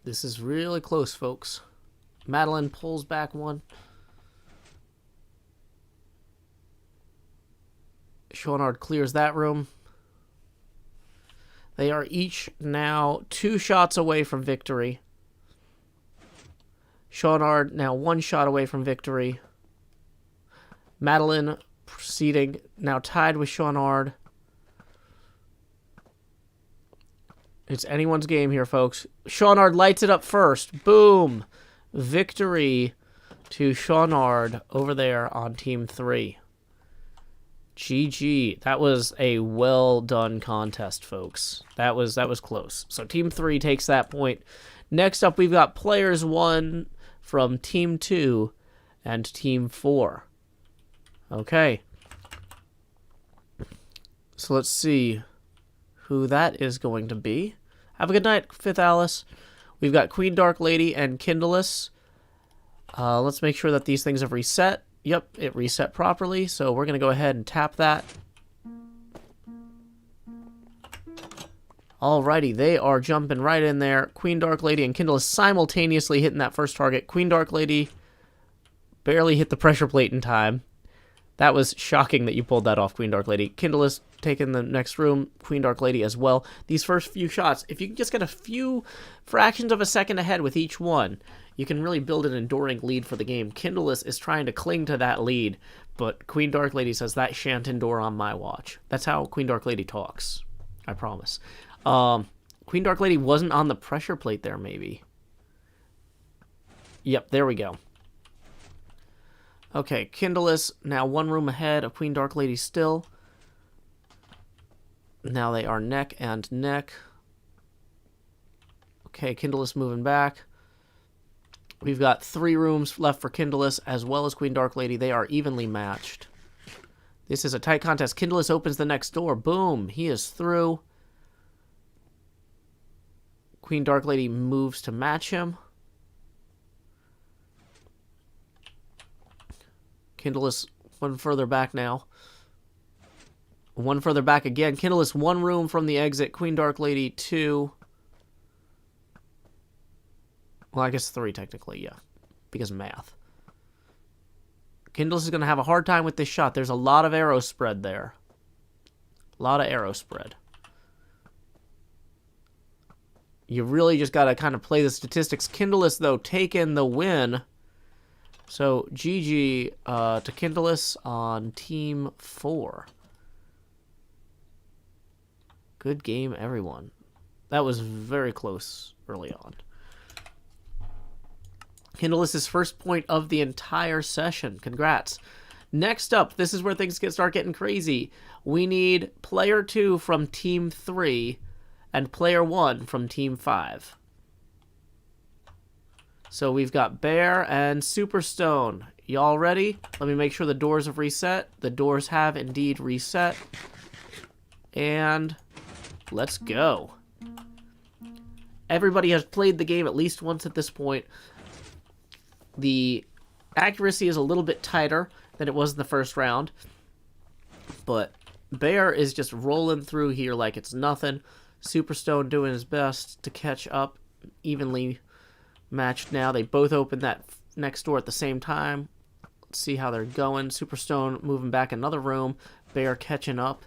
This is really close, folks. Madeline pulls back 1. Seanard clears that room. They are each now 2 shots away from victory. Seanard now 1 shot away from victory. Madeline proceeding, now tied with Seanard. It's anyone's game here, folks. Seanard lights it up first. Boom. Victory to Seanard over there on Team 3. GG. That was a well-done contest, folks. That was close. So Team 3 takes that point. Next up, we've got Players 1 from Team 2 and Team 4. Okay. So let's see who that is going to be. Have a good night, Fifth Alice. We've got Queen Dark Lady and Kindless. Let's make sure that these things have reset. Yep, it reset properly, so we're going to go ahead and tap that. Alrighty, they are jumping right in there. Queen Dark Lady and Kindless simultaneously hitting that first target. Queen Dark Lady barely hit the pressure plate in time. That was shocking that you pulled that off, Queen Dark Lady. Kindless taking the next room, Queen Dark Lady as well. These first few shots, if you can just get a few fractions of a second ahead with each one, you can really build an enduring lead for the game. Kindless is trying to cling to that lead, but Queen Dark Lady says that shan't endure on my watch. That's how Queen Dark Lady talks. I promise. Queen Dark Lady wasn't on the pressure plate there, maybe. Yep, there we go. Okay, Kindless now one room ahead of Queen Dark Lady still. Now they are neck and neck. Okay, Kindless moving back. We've got 3 rooms left for Kindless as well as Queen Dark Lady. They are evenly matched. This is a tight contest. Kindless opens the next door. Boom, he is through. Queen Dark Lady moves to match him. Kindless one further back now. One further back again. Kindless 1 room from the exit. Queen Dark Lady 2. Well, I guess 3 technically, yeah. Because of math. Kindless is going to have a hard time with this shot. There's a lot of arrow spread there. A lot of arrow spread. You really just got to kind of play the statistics. Kindless, though, taking the win. So, GG to Kindless on Team 4. Good game, everyone. That was very close early on. Kindless's first point of the entire session. Congrats. Next up, this is where things start getting crazy. We need player 2 from Team 3 and player 1 from Team 5. So we've got Bear and Superstone. Y'all ready? Let me make sure the doors have reset. The doors have indeed reset. And let's go. Everybody has played the game at least once at this point. The accuracy is a little bit tighter than it was in the first round. But Bear is just rolling through here like it's nothing. Superstone doing his best to catch up. Evenly matched now. They both open that next door at the same time. Let's see how they're going. Superstone moving back another room. Bear catching up.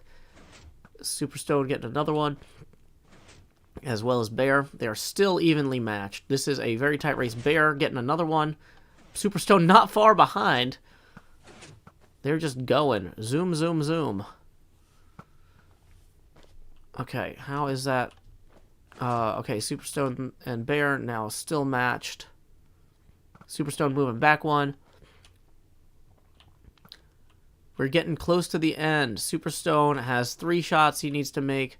Superstone getting another one. As well as Bear. They are still evenly matched. This is a very tight race. Bear getting another one. Superstone not far behind. They're just going. Zoom, zoom, zoom. Okay, how is that? Okay, Superstone and Bear now still matched. Superstone moving back one. We're getting close to the end. Superstone has 3 shots he needs to make.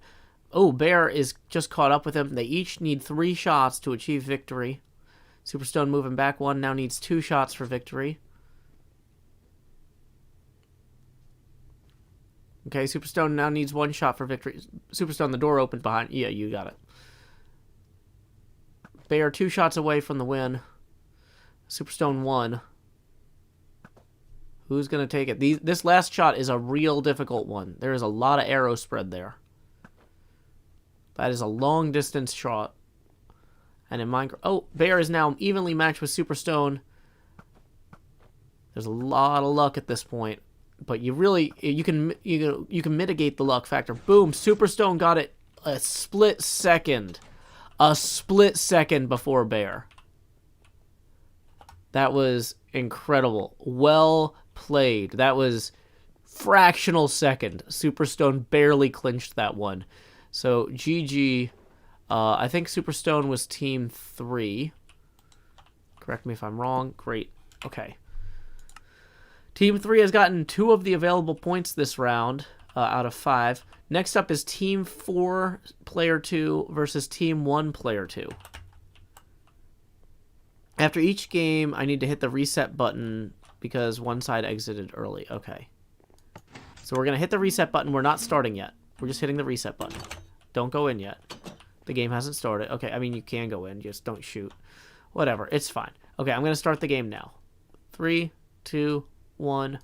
Oh, Bear is just caught up with him. They each need 3 shots to achieve victory. Superstone moving back one, now needs 2 shots for victory. Okay, Superstone now needs 1 shot for victory. Superstone, the door opened behind. Yeah, you got it. Bear 2 shots away from the win. Superstone 1. Who's going to take it? This last shot is a real difficult one. There is a lot of arrow spread there. That is a long distance shot. And in Minecraft... Oh, Bear is now evenly matched with Superstone. There's a lot of luck at this point. But you really... You can mitigate the luck factor. Boom! Superstone got it a split second. A split second before Bear. That was incredible. Well played. That was fractional second. Superstone barely clinched that one. So, GG. I think Superstone was Team 3. Correct me if I'm wrong. Great. Okay. Team 3 has gotten 2 of the available points this round out of 5. Next up is Team 4, Player 2 versus Team 1, Player 2. After each game, I need to hit the reset button because one side exited early. Okay. So we're going to hit the reset button. We're not starting yet. We're just hitting the reset button. Don't go in yet. The game hasn't started. Okay, I mean, you can go in. Just don't shoot. Whatever. It's fine. Okay, I'm going to start the game now. 3, 2, 1.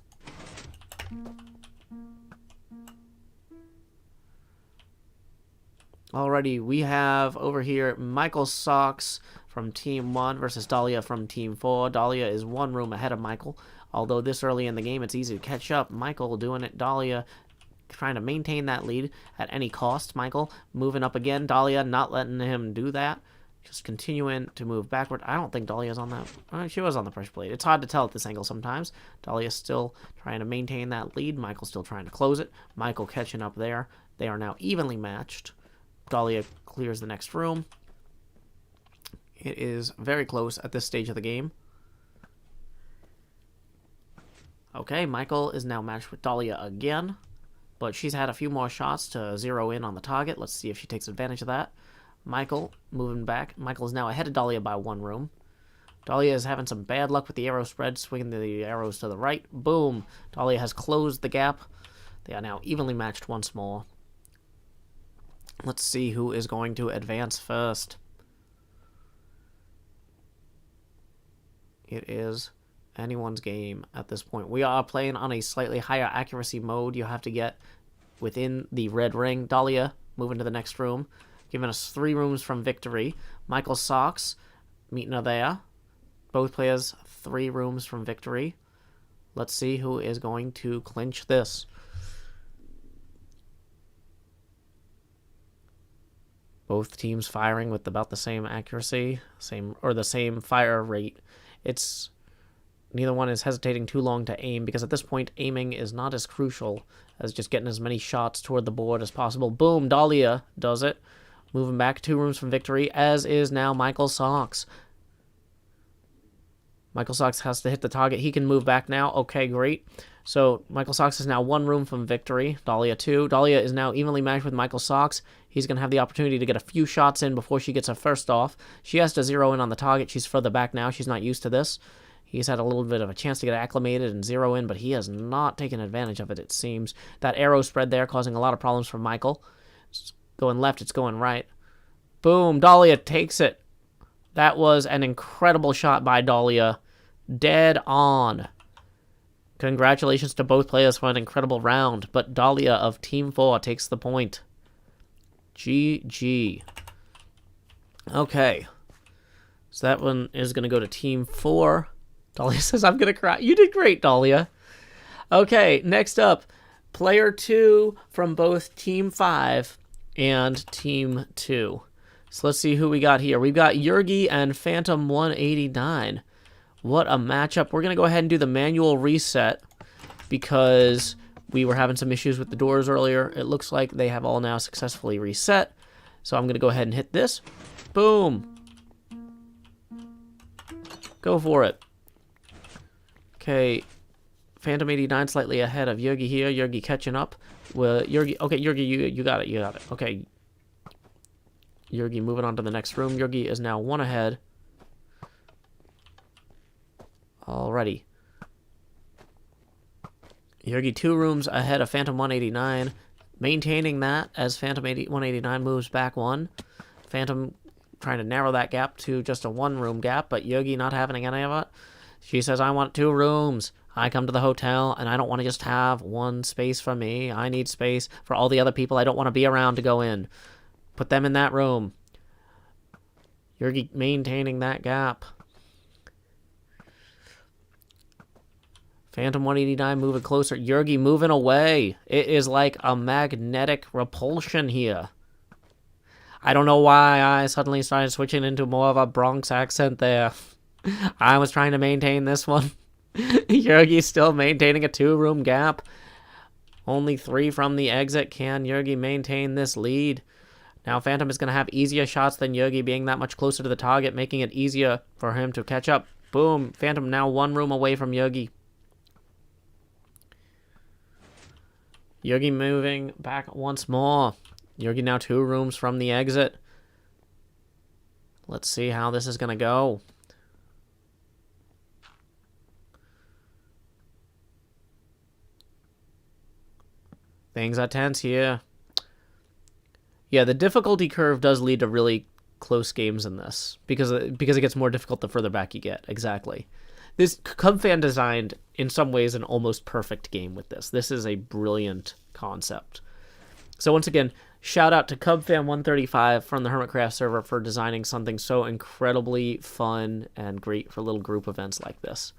Alrighty, we have over here Michael Socks from Team 1 versus Dahlia from Team 4. Dahlia is one room ahead of Michael. Although this early in the game, it's easy to catch up. Michael doing it. Dahlia trying to maintain that lead at any cost. Michael moving up again. Dahlia not letting him do that. Just continuing to move backward. I don't think Dahlia's on that. She was on the pressure plate. It's hard to tell at this angle sometimes. Dahlia's still trying to maintain that lead. Michael's still trying to close it. Michael catching up there. They are now evenly matched. Dahlia clears the next room. It is very close at this stage of the game. Okay, Michael is now matched with Dahlia again. But she's had a few more shots to zero in on the target. Let's see if she takes advantage of that. Michael moving back. Michael is now ahead of Dahlia by one room. Dahlia is having some bad luck with the arrow spread, swinging the arrows to the right. Boom. Dahlia has closed the gap. They are now evenly matched once more. Let's see who is going to advance first. It is anyone's game at this point. We are playing on a slightly higher accuracy mode. You have to get within the red ring. Dahlia moving to the next room, giving us 3 rooms from victory. Michael Socks meeting her there. Both players 3 rooms from victory. Let's see who is going to clinch this. Both teams firing with about the same accuracy, the same fire rate. It's neither one is hesitating too long to aim, because at this point aiming is not as crucial as just getting as many shots toward the board as possible. Boom, Dahlia does it. Moving back 2 rooms from victory, as is now Michael Socks. Michael Socks has to hit the target. He can move back now. Okay, great. So Michael Socks is now 1 room from victory. Dahlia 2. Dahlia is now evenly matched with Michael Socks. He's going to have the opportunity to get a few shots in before she gets her first off. She has to zero in on the target. She's further back now. She's not used to this. He's had a little bit of a chance to get acclimated and zero in, but he has not taken advantage of it, it seems. That arrow spread there causing a lot of problems for Michael. It's going left, it's going right. Boom, Dahlia takes it. That was an incredible shot by Dahlia. Dead on. Congratulations to both players for an incredible round, but Dahlia of Team 4 takes the point. GG. Okay. So that one is going to go to Team 4. Dahlia says, I'm going to cry. You did great, Dahlia. Okay, next up, player 2 from both Team 5 and Team 2. So let's see who we got here. We've got Yurgi and Phantom189. What a matchup. We're going to go ahead and do the manual reset because we were having some issues with the doors earlier. It looks like they have all now successfully reset. So I'm going to go ahead and hit this. Boom. Go for it. Okay. Phantom89 slightly ahead of Yurgi here. Yurgi catching up. Well, Yurgi. Okay, Yurgi, you got it. You got it. Okay. Yurgi moving on to the next room. Yurgi is now 1 ahead. Alrighty. Yurgi 2 rooms ahead of Phantom189. Maintaining that as Phantom189 moves back 1. Phantom trying to narrow that gap to just a 1-room gap, but Yurgi not having any of it. She says, I want 2 rooms. I come to the hotel, and I don't want to just have 1 space for me. I need space for all the other people I don't want to be around to go in. Put them in that room. Yurgi maintaining that gap. Phantom189 moving closer. Yurgi moving away. It is like a magnetic repulsion here. I don't know why I suddenly started switching into more of a Bronx accent there. I was trying to maintain this one. Yurgi's still maintaining a 2-room gap. Only 3 from the exit. Can Yurgi maintain this lead? Now Phantom is going to have easier shots than Yurgi, being that much closer to the target, making it easier for him to catch up. Boom. Phantom now 1 room away from Yurgi. Yurgi moving back once more. Yurgi now 2 rooms from the exit. Let's see how this is going to go. Things are tense here. Yeah, the difficulty curve does lead to really close games in this because it gets more difficult the further back you get. Exactly. This Cubfan designed in some ways an almost perfect game with this. This is a brilliant concept. So once again, shout out to Cubfan135 from the Hermitcraft server for designing something so incredibly fun and great for little group events like this.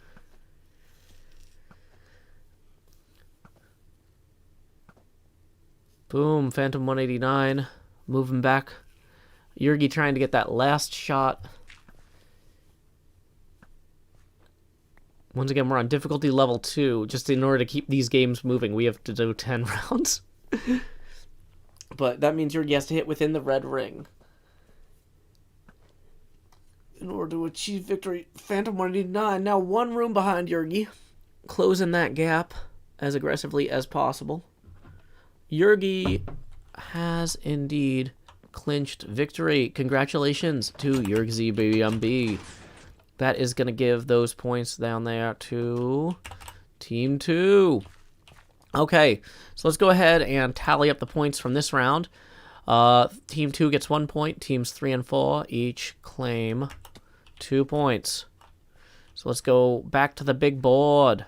Boom, Phantom 189 moving back. Yurgi trying to get that last shot. Once again, we're on difficulty level 2. Just in order to keep these games moving, we have to do 10 rounds. But that means Yurgi has to hit within the red ring in order to achieve victory. Phantom 189 now 1 room behind Yurgi, closing that gap as aggressively as possible. Yurgi has indeed clinched victory. Congratulations to Yurgi BMB. That is going to give those points down there to Team 2. Okay, so let's go ahead and tally up the points from this round. Team 2 gets 1 point. Teams 3 and 4 each claim 2 points. So let's go back to the big board.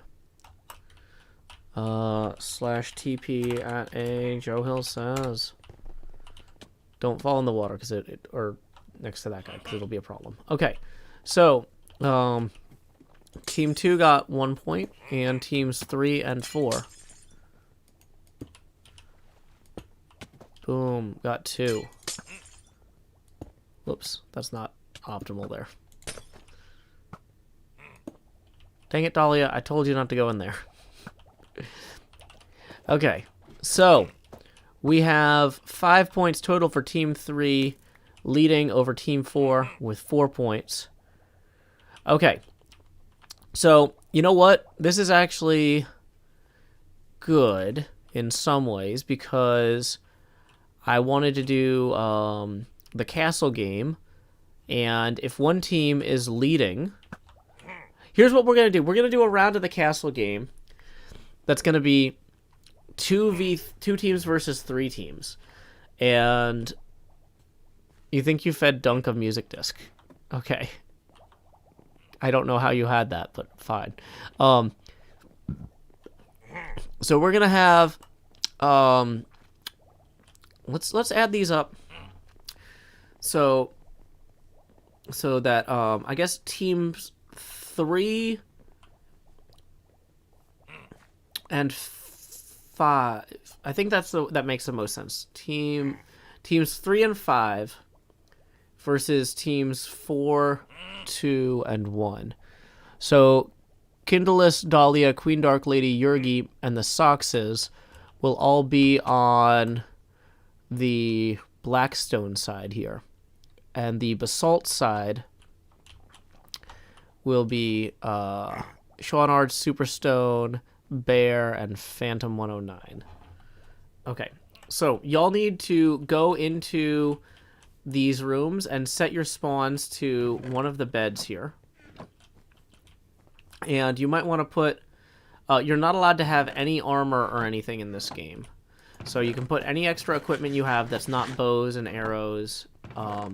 /TP at a Joe Hill says. Don't fall in the water because or next to that guy because it'll be a problem. Okay, so Team 2 got 1 point and teams 3 and 4. Boom, got 2. Whoops, that's not optimal there. Dang it, Dahlia, I told you not to go in there. Okay, so we have 5 points total for Team 3, leading over Team 4 with 4 points. Okay, so you know what? This is actually good in some ways because I wanted to do the castle game, and if one team is leading, here's what we're going to do. We're going to do a round of the castle game that's going to be 2 teams versus 3 teams. And you think you fed Dunk a music disc. Okay. I don't know how you had that, but fine. So we're going to have let's add these up. So that I guess teams 3 and 5. I think that makes the most sense. Teams 3 and 5 versus teams 4, 2, and 1. So Kindleless, Dahlia, Queen Dark Lady, Yurgi, and the Soxes will all be on the Blackstone side here. And the Basalt side will be Seanard, Superstone, Bear, and Phantom 109. Okay, so y'all need to go into these rooms and set your spawns to one of the beds here. And you might want to put... you're not allowed to have any armor or anything in this game. So you can put any extra equipment you have that's not bows and arrows. I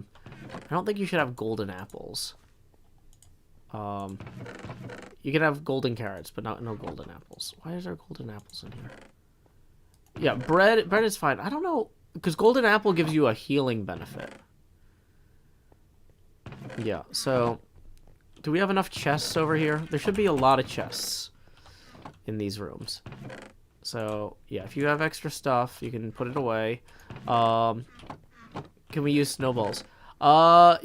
don't think you should have golden apples. You can have golden carrots, but no golden apples. Why is there golden apples in here? Yeah, bread is fine. I don't know, because golden apple gives you a healing benefit. Yeah, so do we have enough chests over here? There should be a lot of chests in these rooms. So, yeah, if you have extra stuff, you can put it away. Can we use snowballs? I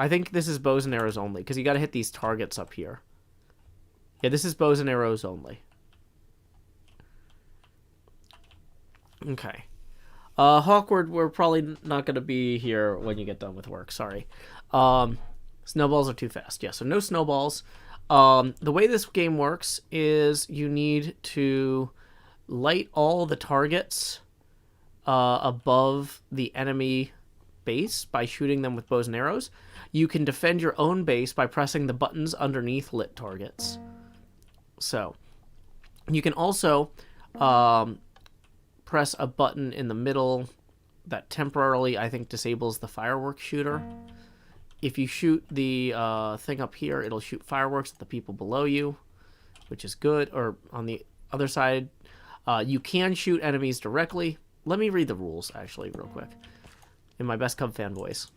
think this is bows and arrows only, because you got to hit these targets up here. Yeah, this is bows and arrows only. Okay. Hawkward, we're probably not going to be here when you get done with work. Sorry. Snowballs are too fast. Yeah, so no snowballs. The way this game works is you need to light all the targets above the enemy base by shooting them with bows and arrows. You can defend your own base by pressing the buttons underneath lit targets. So, you can also press a button in the middle that temporarily, I think, disables the fireworks shooter. If you shoot the thing up here, it'll shoot fireworks at the people below you, which is good. Or on the other side, you can shoot enemies directly. Let me read the rules, actually, real quick, in my best Cub fan voice.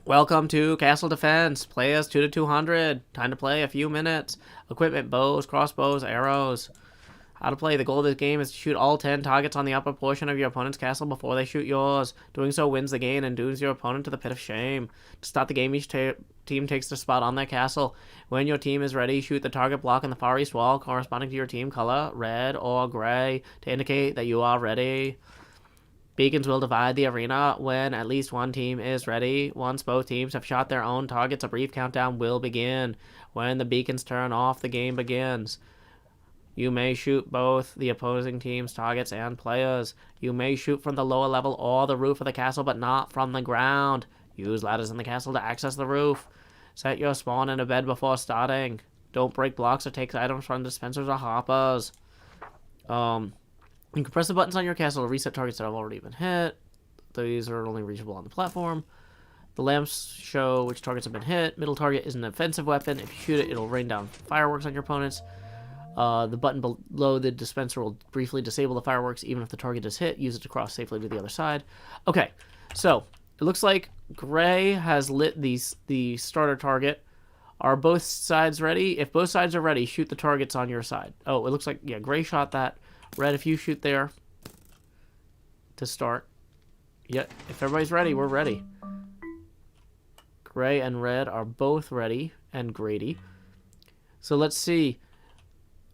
Welcome to Castle Defense. Play as 2 to 200. Time to play a few minutes. Equipment: bows, crossbows, arrows. How to play. The goal of this game is to shoot all 10 targets on the upper portion of your opponent's castle before they shoot yours. Doing so wins the game and dooms your opponent to the pit of shame. To start the game, each team takes the spot on their castle. When your team is ready, shoot the target block in the far east wall corresponding to your team color, red or gray, to indicate that you are ready. Beacons will divide the arena when at least one team is ready. Once both teams have shot their own targets, a brief countdown will begin. When the beacons turn off, the game begins. You may shoot both the opposing team's targets and players. You may shoot from the lower level or the roof of the castle, but not from the ground. Use ladders in the castle to access the roof. Set your spawn in a bed before starting. Don't break blocks or take items from dispensers or hoppers. You can press the buttons on your castle to reset targets that have already been hit. These are only reachable on the platform. The lamps show which targets have been hit. Middle target is an offensive weapon. If you shoot it, it'll rain down fireworks on your opponents. The button below the dispenser will briefly disable the fireworks even if the target is hit. Use it to cross safely to the other side. Okay, so it looks like Gray has lit the starter target. Are both sides ready? If both sides are ready, shoot the targets on your side. Oh, it looks like, yeah, Gray shot that. Red, if you shoot there to start. Yeah, if everybody's ready, we're ready. Gray and Red are both ready, and Grady. So let's see.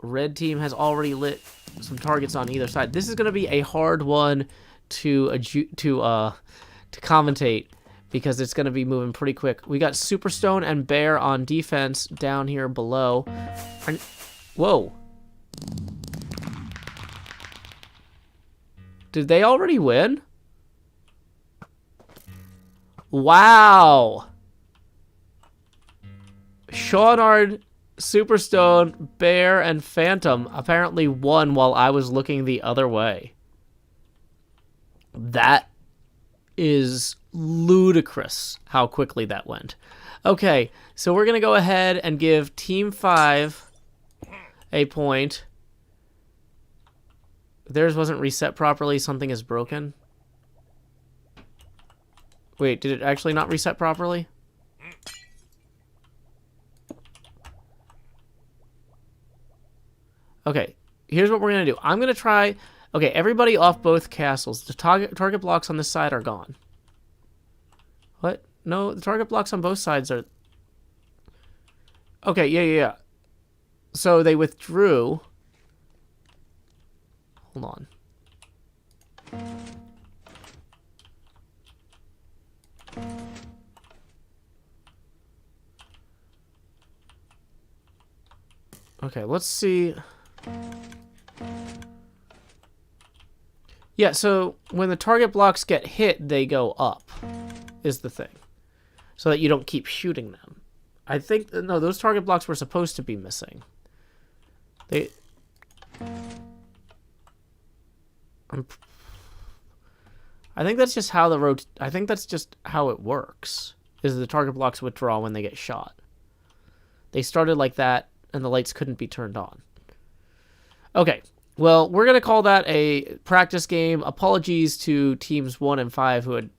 Red team has already lit some targets on either side. This is going to be a hard one to commentate because it's going to be moving pretty quick. We got Superstone and Bear on defense down here below. Whoa. Did they already win? Wow. Shawnard, Superstone, Bear, and Phantom apparently won while I was looking the other way. That is ludicrous how quickly that went. Okay, so we're going to go ahead and give Team 5 a point. Theirs wasn't reset properly. Something is broken. Wait, did it actually not reset properly? Okay, here's what we're going to do. I'm going to try... Okay, everybody off both castles. The target blocks on this side are gone. What? No, the target blocks on both sides are... Okay, yeah. So they withdrew... Hold on. Okay, let's see. Yeah, so when the target blocks get hit, they go up, is the thing. So that you don't keep shooting them. I think, no, those target blocks were supposed to be missing. I think that's just how I think that's just how it works. Is the target blocks withdraw when they get shot. They started like that, and the lights couldn't be turned on. Okay, well, we're gonna call that a practice game. Apologies to teams 1 and 5 who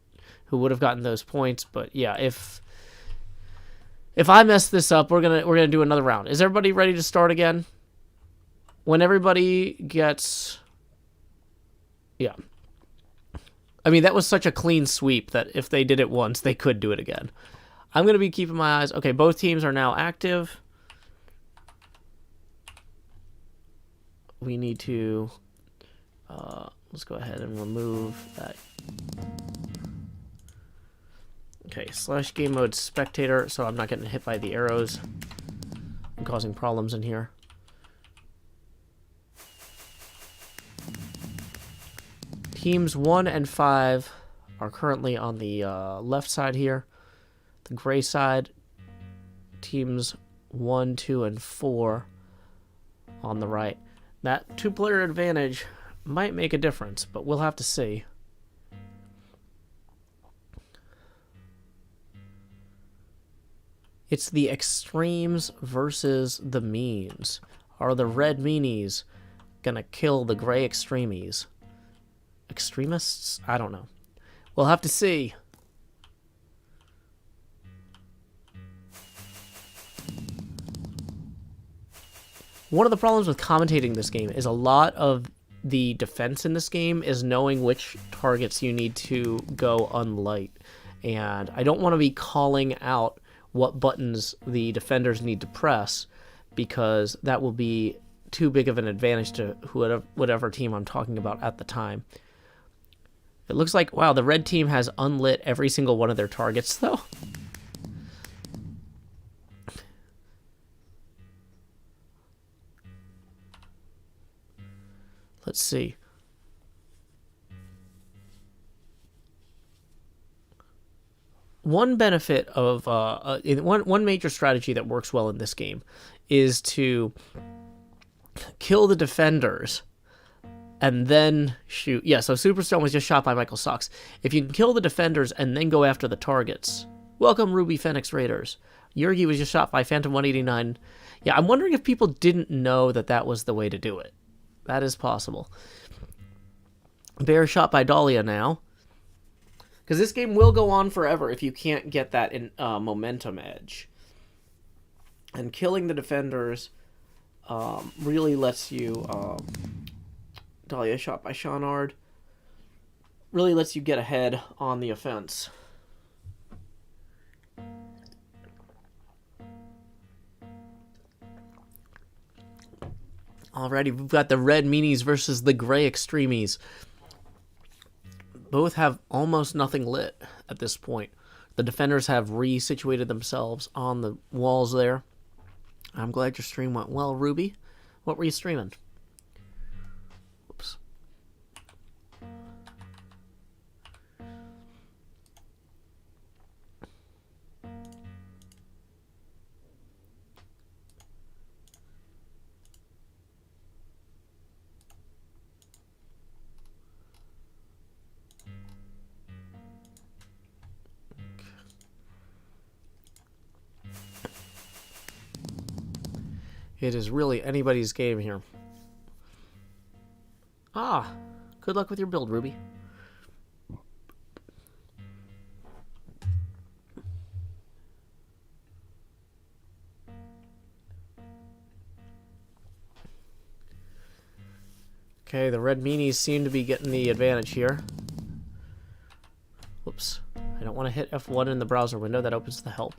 would have gotten those points, but yeah, if I mess this up, we're gonna do another round. Is everybody ready to start again? When everybody gets... Yeah. I mean, that was such a clean sweep that if they did it once, they could do it again. I'm going to be keeping my eyes... Okay, both teams are now active. We need to... let's go ahead and remove that. Okay, / game mode spectator, so I'm not getting hit by the arrows and causing problems in here. Teams 1 and 5 are currently on the left side here. The gray side, teams 1, 2, and 4 on the right. That 2-player advantage might make a difference, but we'll have to see. It's the extremes versus the means. Are the red meanies gonna kill the gray extremies? Extremists? I don't know. We'll have to see. One of the problems with commentating this game is a lot of the defense in this game is knowing which targets you need to go unlight. And I don't want to be calling out what buttons the defenders need to press, because that will be too big of an advantage to whatever team I'm talking about at the time. It looks like, wow, the red team has unlit every single one of their targets, though. Let's see. One benefit of one major strategy that works well in this game is to kill the defenders and then shoot. Yeah, so Superstone was just shot by Michael Sox. If you can kill the defenders and then go after the targets. Welcome, Ruby Phoenix Raiders. Yurgi was just shot by Phantom 189. Yeah, I'm wondering if people didn't know that that was the way to do it. That is possible. Bear shot by Dahlia now. Because this game will go on forever if you can't get that in momentum edge. And killing the defenders really lets you... Dahlia shot by Shawnard. Really lets you get ahead on the offense. Alrighty, we've got the red meanies versus the gray extremies. Both have almost nothing lit at this point. The defenders have resituated themselves on the walls there. I'm glad your stream went well, Ruby. What were you streaming? Whoops. It is really anybody's game here. Ah, good luck with your build, Ruby. Okay, the red meanies seem to be getting the advantage here. Whoops. I don't want to hit F1 in the browser window. That opens the help.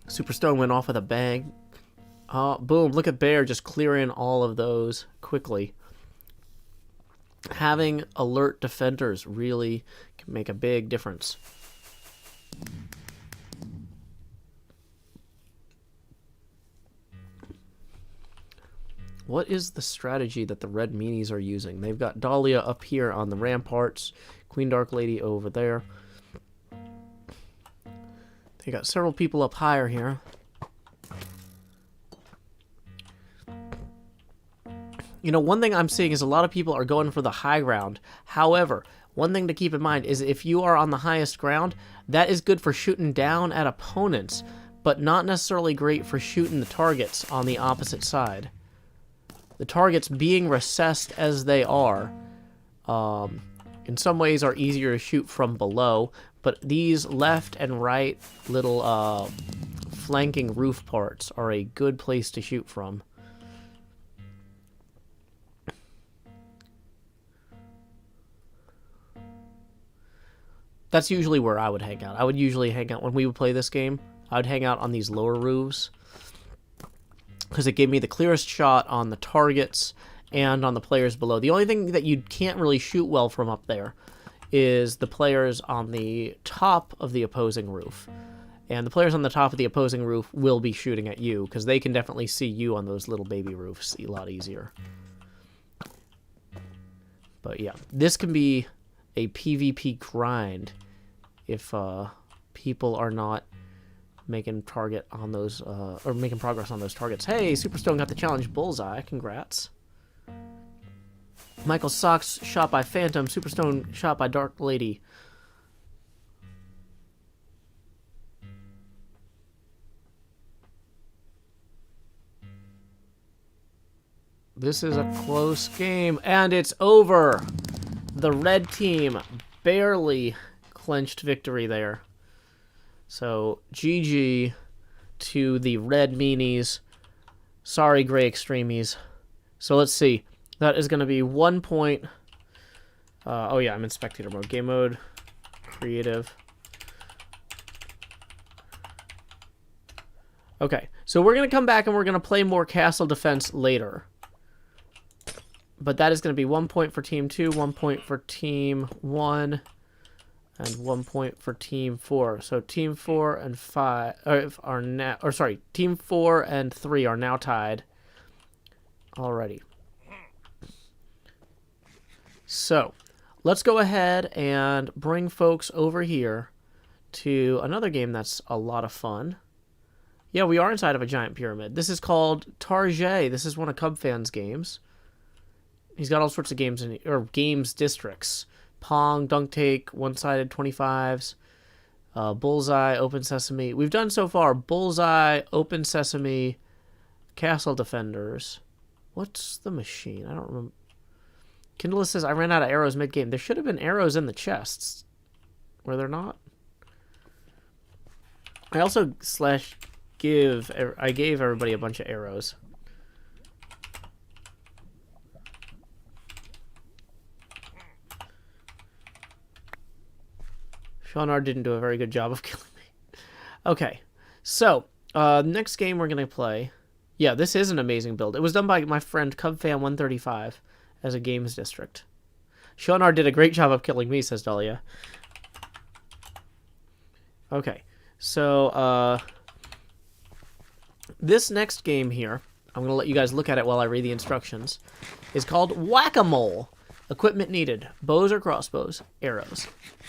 Superstone went off with a bang. Boom, look at Bear just clearing all of those quickly. Having alert defenders really can make a big difference. What is the strategy that the red meanies are using? They've got Dahlia up here on the ramparts, Queen Dark Lady over there. They got several people up higher here. You know, one thing I'm seeing is a lot of people are going for the high ground. However, one thing to keep in mind is if you are on the highest ground, that is good for shooting down at opponents, but not necessarily great for shooting the targets on the opposite side. The targets being recessed as they are, in some ways are easier to shoot from below, but these left and right little flanking roof parts are a good place to shoot from. That's usually where I would hang out. I would usually hang out when we would play this game. I would hang out on these lower roofs because it gave me the clearest shot on the targets and on the players below. The only thing that you can't really shoot well from up there is the players on the top of the opposing roof. And the players on the top of the opposing roof will be shooting at you because they can definitely see you on those little baby roofs a lot easier. But yeah, this can be a PvP grind if people are not making target on those or making progress on those targets. Hey, Superstone got the challenge Bullseye. Congrats. Michael Socks shot by Phantom. Superstone shot by Dark Lady. This is a close game, and it's over. The red team barely clinched victory there. So, GG to the red meanies. Sorry, gray extremies. So, let's see. That is going to be 1 point. Oh, yeah, I'm in spectator mode. Game mode. Creative. Okay, so we're going to come back and we're going to play more castle defense later. But that is going to be 1 point for Team 2, 1 point for Team 1, and 1 point for Team 4. So Team 4 and 5 are now, or sorry, Team 4 and 3 are now tied already. So let's go ahead and bring folks over here to another game that's a lot of fun. Yeah, we are inside of a giant pyramid. This is called Targét. This is one of Cubfan's games. He's got all sorts of games or games districts. Pong, Dunk Take, One-Sided 25's, Bullseye, Open Sesame. We've done so far Bullseye, Open Sesame, Castle Defenders. What's the machine? I don't remember. Kindle says, I ran out of arrows mid-game. There should have been arrows in the chests. Were there not? I also gave everybody a bunch of arrows. Seanar didn't do a very good job of killing me. Okay, so next game we're going to play. Yeah, this is an amazing build. It was done by my friend Cubfan135 as a games district. Seanar did a great job of killing me, says Dahlia. Okay, so this next game here, I'm going to let you guys look at it while I read the instructions, is called Whack-A-Mole. Equipment needed: bows or crossbows, arrows.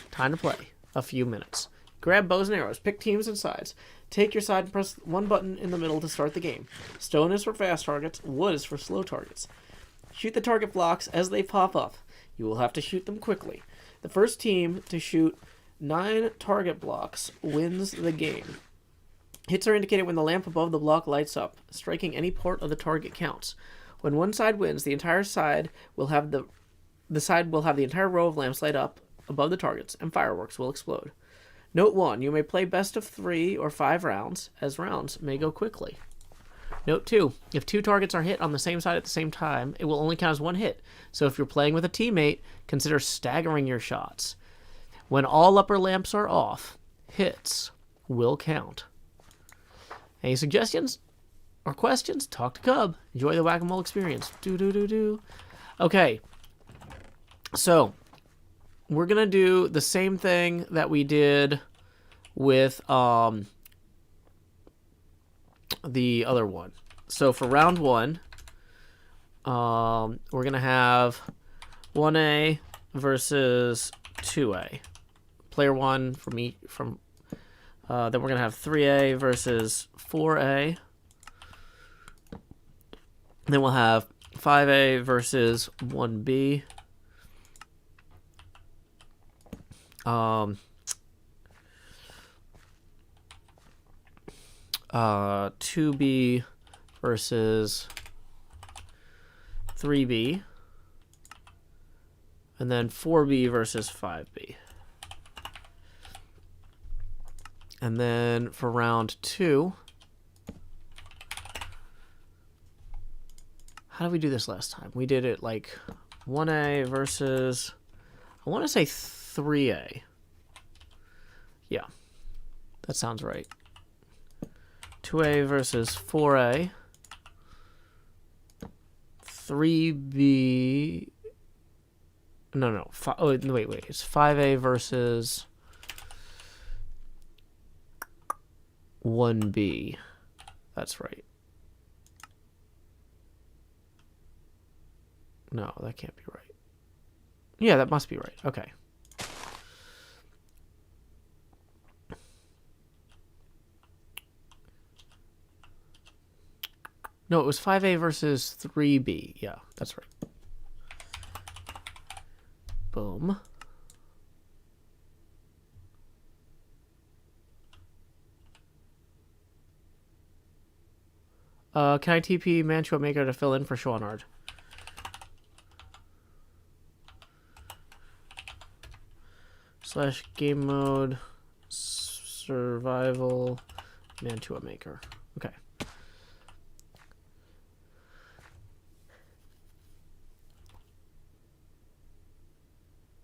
Time to play. A few minutes. Grab bows and arrows. Pick teams and sides. Take your side and press one button in the middle to start the game. Stone is for fast targets. Wood is for slow targets. Shoot the target blocks as they pop up. You will have to shoot them quickly. The first team to shoot 9 target blocks wins the game. Hits are indicated when the lamp above the block lights up. Striking any port of the target counts. When one side wins, the entire side will have the entire row of lamps light up above the targets, and fireworks will explode. Note 1. You may play best of 3 or 5 rounds, as rounds may go quickly. Note 2. If 2 targets are hit on the same side at the same time, it will only count as 1 hit. So if you're playing with a teammate, consider staggering your shots. When all upper lamps are off, hits will count. Any suggestions or questions? Talk to Cub. Enjoy the Whack-A-Mole experience. Okay. So we're going to do the same thing that we did with the other one. So for round 1, we're going to have 1A versus 2A. Player 1 then we're going to have 3A versus 4A. Then we'll have 5A versus 1B. 2B versus 3B, and then 4B versus 5B. And then for round 2, how did we do this last time? We did it like 1A versus, I want to say 3A. Yeah, that sounds right. 2A versus 4A. 3B. No. Wait. It's 5A versus 1B. That's right. No, that can't be right. Yeah, that must be right. Okay. No, it was 5A versus 3B. Yeah, that's right. Boom. Can I TP Mantua Maker to fill in for Schwanard? / game mode survival Mantua Maker. Okay.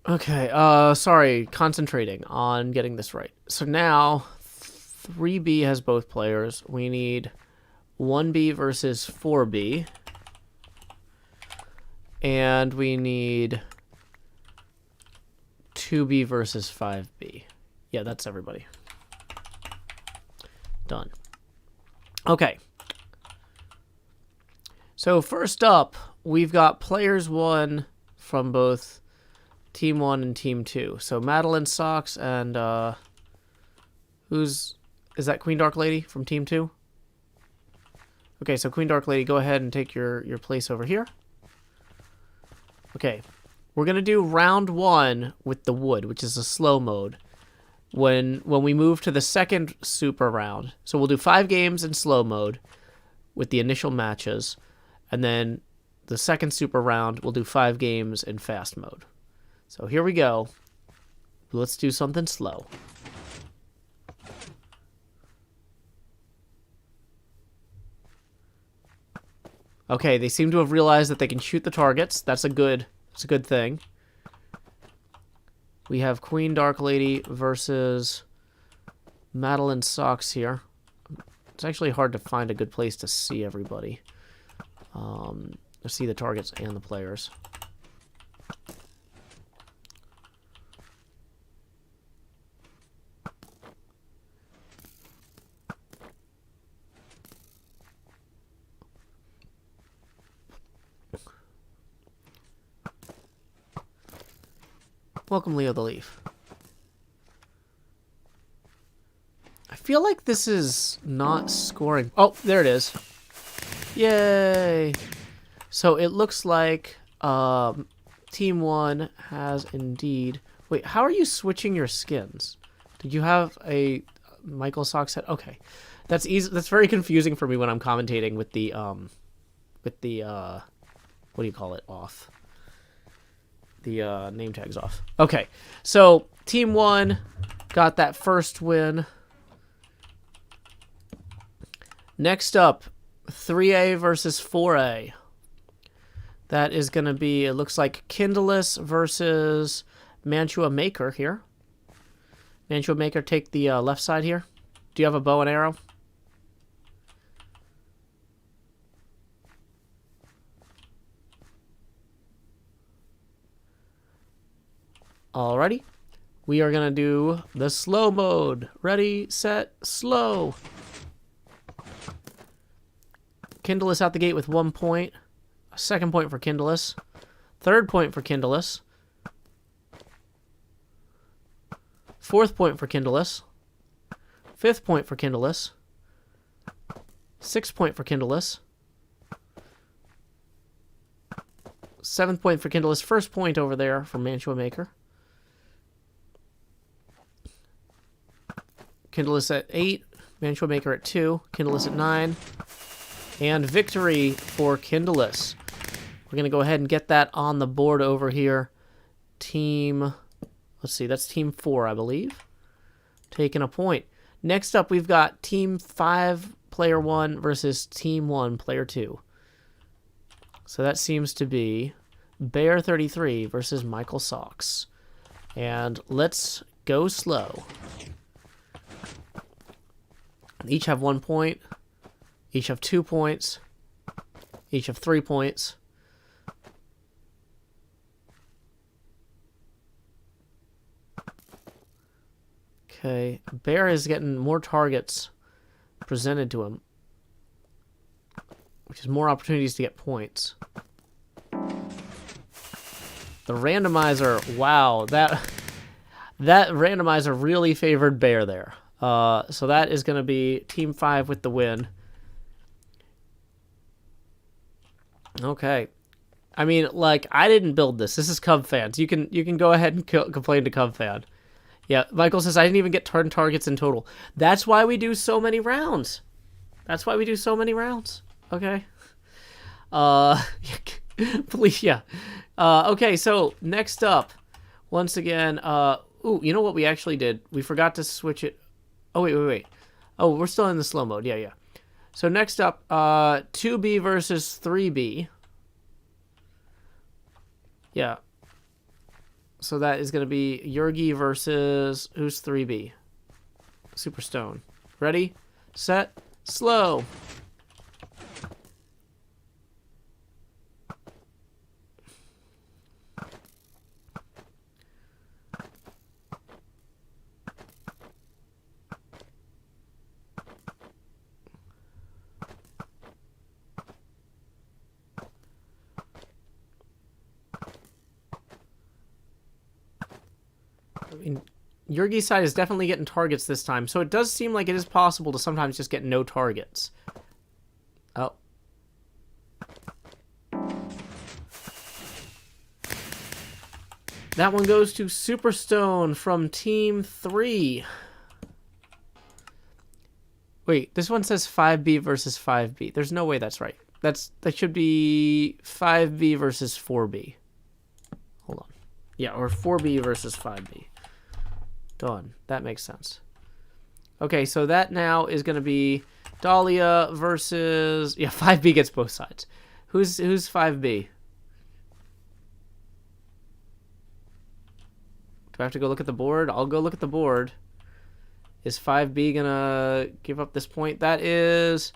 Okay, sorry, concentrating on getting this right. So now 3B has both players. We need 1B versus 4B. And we need 2B versus 5B. Yeah, that's everybody. Done. Okay. So first up, we've got players 1 from both Team 1 and Team 2. So Madeline Socks and is that Queen Dark Lady from Team 2? Okay, so Queen Dark Lady, go ahead and take your place over here. Okay. We're going to do round 1 with the wood, which is a slow mode. When we move to the second super round. So we'll do 5 games in slow mode with the initial matches, and then the second super round we'll do 5 games in fast mode. So here we go. Let's do something slow. Okay, they seem to have realized that they can shoot the targets. That's a good thing. We have Queen Dark Lady versus Madeline Socks here. It's actually hard to find a good place to see everybody. To see the targets and the players. Welcome, Leo the Leaf. I feel like this is not scoring. Oh, there it is. Yay! So it looks like Team 1 has indeed... Wait, how are you switching your skins? Did you have a Michael Sock set? Okay. That's easy. That's very confusing for me when I'm commentating with the what do you call it, off. The name tags off. Okay, so Team 1 got that first win. Next up, 3A versus 4A. That is going to be, it looks like Kindless versus Mantua Maker here. Mantua Maker, take the left side here. Do you have a bow and arrow? Alrighty. We are going to do the slow mode. Ready, set, slow. Kindless out the gate with 1 point. A second point for Kindless. Third point for Kindless. Fourth point for Kindless. Fifth point for Kindless. Sixth point for Kindless. Seventh point for Kindless. First point over there for Mantua Maker. Kindless at 8, Mantua Maker at 2, Kindless at 9, and victory for Kindless. We're going to go ahead and get that on the board over here. Team, let's see, that's Team 4, I believe, taking a point. Next up, we've got Team 5, Player 1 versus Team 1, Player 2. So that seems to be Bear 33 versus Michael Socks. And let's go slow. Each have 1 point. Each have 2 points. Each have 3 points. Okay, Bear is getting more targets presented to him, which is more opportunities to get points. The randomizer, wow, that randomizer really favored Bear there. So that is going to be Team 5 with the win. Okay. I mean, like, I didn't build this. This is Cub fans. You can go ahead and complain to Cub fan. Yeah, Michael says I didn't even get 10 targets in total. That's why we do so many rounds. That's why we do so many rounds. Okay. Please, yeah. Okay, so next up, once again, ooh, you know what we actually did? We forgot to switch it. Oh, wait. Oh, we're still in the slow mode. Yeah. So next up, 2B versus 3B. Yeah. So that is going to be Yurgi versus, who's 3B? Superstone. Ready, set, slow. I mean, Yurgi's side is definitely getting targets this time, so it does seem like it is possible to sometimes just get no targets. Oh. That one goes to Superstone from Team 3. Wait, this one says 5B versus 5B. There's no way that's right. That should be 5B versus 4B. Hold on. Yeah, or 4B versus 5B. Done. That makes sense. Okay, so that now is going to be Dahlia versus... Yeah, 5B gets both sides. Who's 5B? Do I have to go look at the board? I'll go look at the board. Is 5B going to give up this point? That is...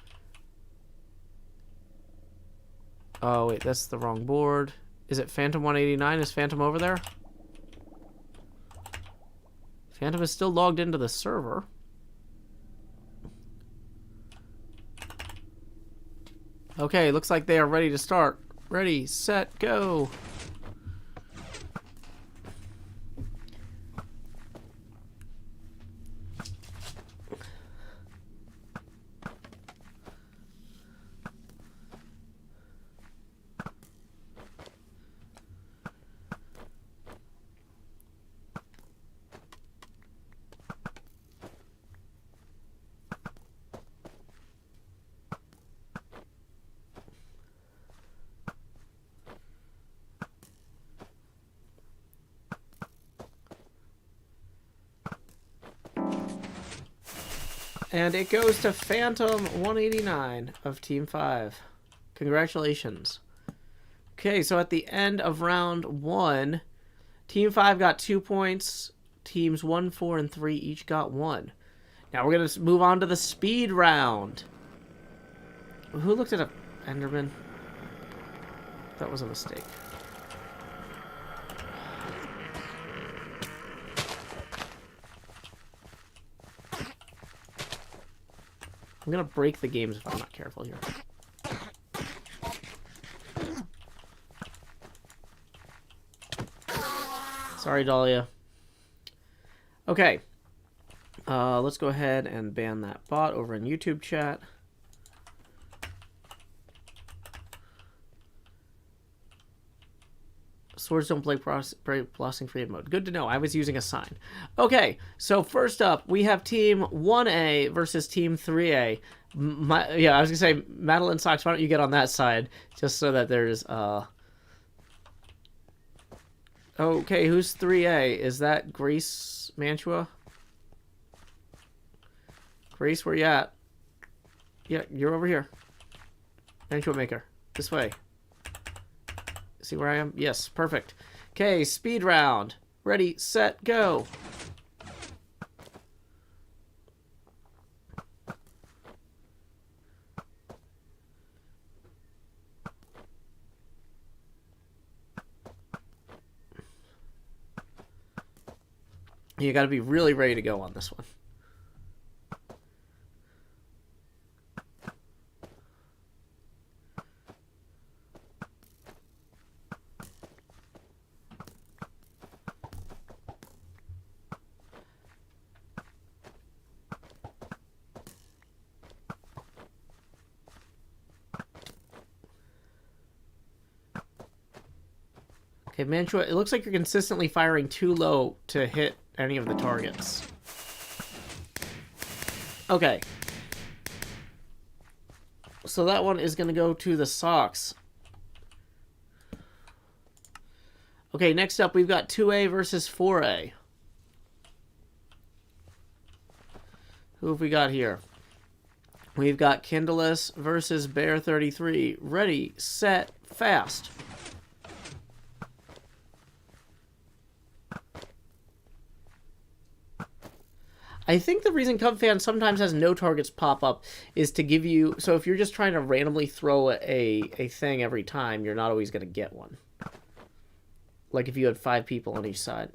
Oh, wait, that's the wrong board. Is it Phantom 189? Is Phantom over there? Phantom is still logged into the server. Okay, looks like they are ready to start. Ready, set, go. And it goes to Phantom 189 of Team 5. Congratulations. Okay, so at the end of round 1, Team 5 got 2 points. Teams 1, 4, and 3 each got 1. Now we're going to move on to the speed round. Who looked at a Enderman? That was a mistake. I'm gonna break the games if I'm not careful here. Sorry, Dahlia. Okay. Let's go ahead and ban that bot over in YouTube chat. Swords don't play blasting free mode. Good to know. I was using a sign. Okay, so first up, we have Team 1A versus Team 3A. Yeah, I was going to say, Madeline Sox, why don't you get on that side, just so that there's... Okay, who's 3A? Is that Grace Mantua? Grace, where you at? Yeah, you're over here. Mantua Maker. This way. See where I am? Yes, perfect. Okay, speed round. Ready, set, go. You gotta be really ready to go on this one. Okay, Mantua, it looks like you're consistently firing too low to hit any of the targets. Okay. So that one is going to go to the socks. Okay, next up we've got 2A versus 4A. Who have we got here? We've got Kindleless versus Bear33. Ready, set, fast. I think the reason Cubfan sometimes has no targets pop up is to give you... So if you're just trying to randomly throw a thing every time, you're not always going to get one. Like if you had 5 people on each side.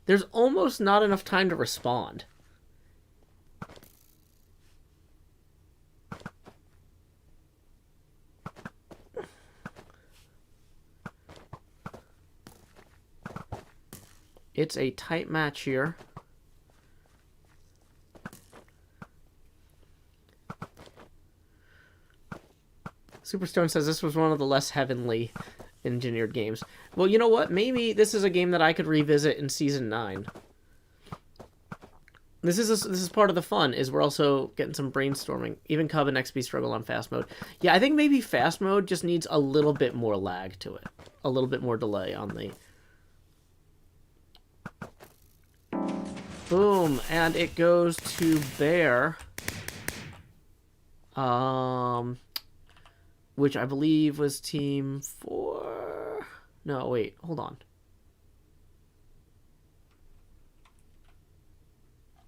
There's almost not enough time to respond. It's a tight match here. Superstone says this was one of the less heavenly engineered games. Well, you know what? Maybe this is a game that I could revisit in Season 9. This is part of the fun, is we're also getting some brainstorming. Even Cub and XP struggle on fast mode. Yeah, I think maybe fast mode just needs a little bit more lag to it. A little bit more delay on the... Boom, and it goes to Bear. Which I believe was Team 4. No, wait, hold on.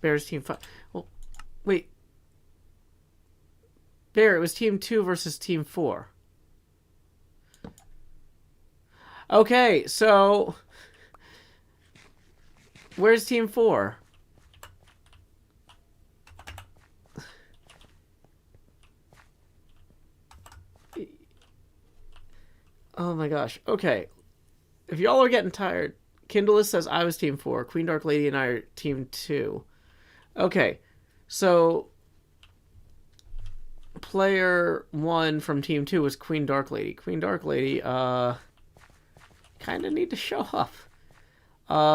Bear's Team 5. Well, wait. Bear, it was Team 2 versus Team 4. Okay, so... Where's Team 4? Oh my gosh. Okay. If y'all are getting tired, Kindleless says I was Team 4. Queen Dark Lady and I are Team 2. Okay. So, player 1 from Team 2 was Queen Dark Lady. Queen Dark Lady, kind of need to show up.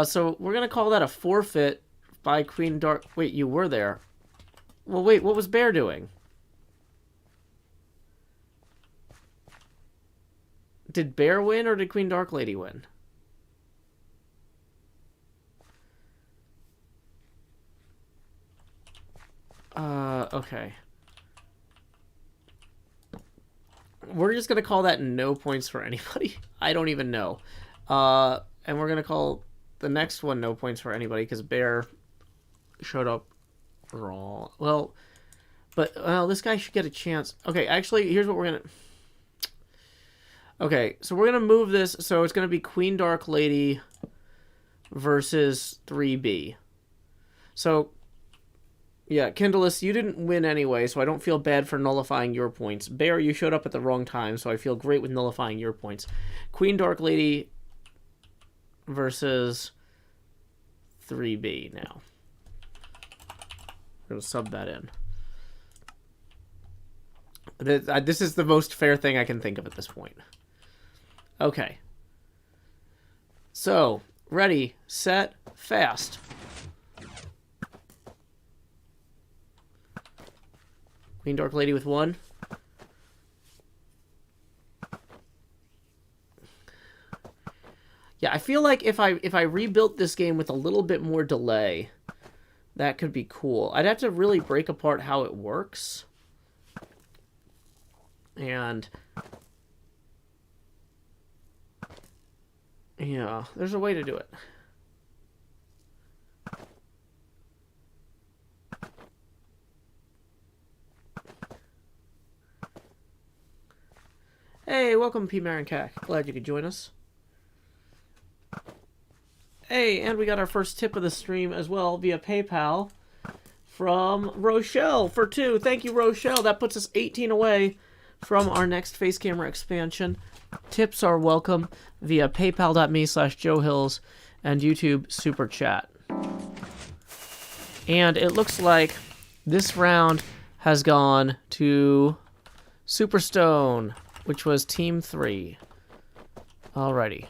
So we're going to call that a forfeit by Queen Dark... Wait, you were there. Well, wait, what was Bear doing? Did Bear win or did Queen Dark Lady win? Okay. We're just going to call that no points for anybody. I don't even know. And we're going to call the next one no points for anybody because Bear showed up wrong. Well, but this guy should get a chance. Okay, actually, here's what we're going to... Okay, so we're going to move this. So it's going to be Queen Dark Lady versus 3B. So, yeah, Kindleless, you didn't win anyway, so I don't feel bad for nullifying your points. Bear, you showed up at the wrong time, so I feel great with nullifying your points. Queen Dark Lady versus 3B now. I'm going to sub that in. This is the most fair thing I can think of at this point. Okay. So, ready, set, fast. Queen Dark Lady with 1. Yeah, I feel like if I rebuilt this game with a little bit more delay, that could be cool. I'd have to really break apart how it works. And yeah, there's a way to do it. Hey, welcome P. Marin Cac. Glad you could join us. Hey, and we got our first tip of the stream as well via PayPal from Rochelle for 2. Thank you, Rochelle. That puts us 18 away from our next face camera expansion. Tips are welcome via paypal.me/JoeHills and YouTube Super Chat. And it looks like this round has gone to Superstone, which was Team 3. Alrighty.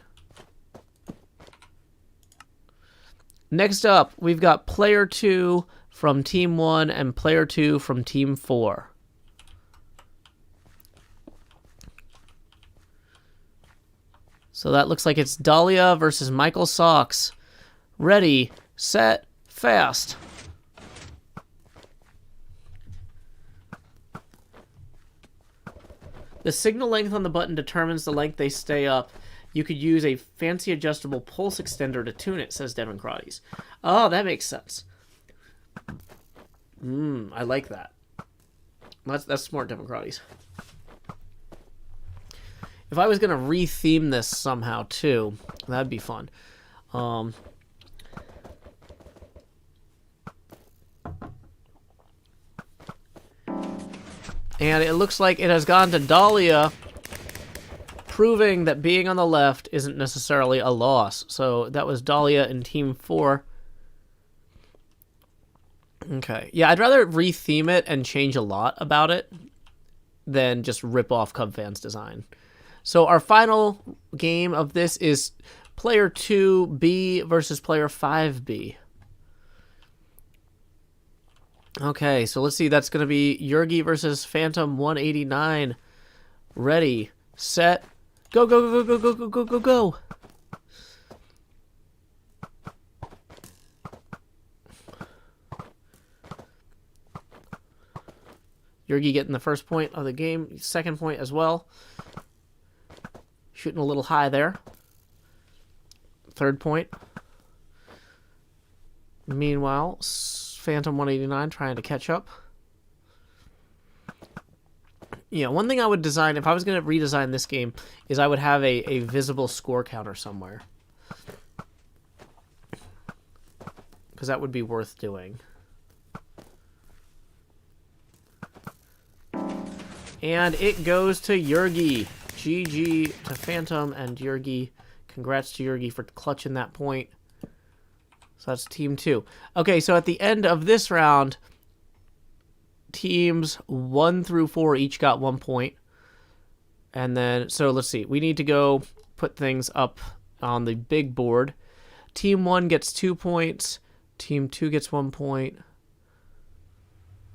Next up, we've got Player 2 from Team 1 and Player 2 from Team 4. So that looks like it's Dahlia versus Michael Socks. Ready, set, fast. The signal length on the button determines the length they stay up. You could use a fancy adjustable pulse extender to tune it, says Democrates. Oh, that makes sense. I like that. That's smart, Democrates. If I was going to re-theme this somehow, too, that'd be fun. And it looks like it has gone to Dahlia, proving that being on the left isn't necessarily a loss. So that was Dahlia in Team 4. Okay. Yeah, I'd rather re-theme it and change a lot about it than just rip off Cubfan135's design. So our final game of this is Player 2B versus Player 5B. Okay, so let's see. That's going to be Yurgi versus Phantom189. Ready, set, go, go, go, go, go, go, go, go, go. Yurgi getting the first point of the game, second point as well. Shooting a little high there. Third point. Meanwhile, Phantom189 trying to catch up. Yeah, one thing I would design, if I was going to redesign this game, is I would have a visible score counter somewhere. Because that would be worth doing. And it goes to Yurgi. GG to Phantom and Yurgi. Congrats to Yurgi for clutching that point. So that's Team 2. Okay, so at the end of this round, teams 1 through 4 each got 1 point. And then, so let's see. We need to go put things up on the big board. Team 1 gets 2 points. Team 2 gets 1 point.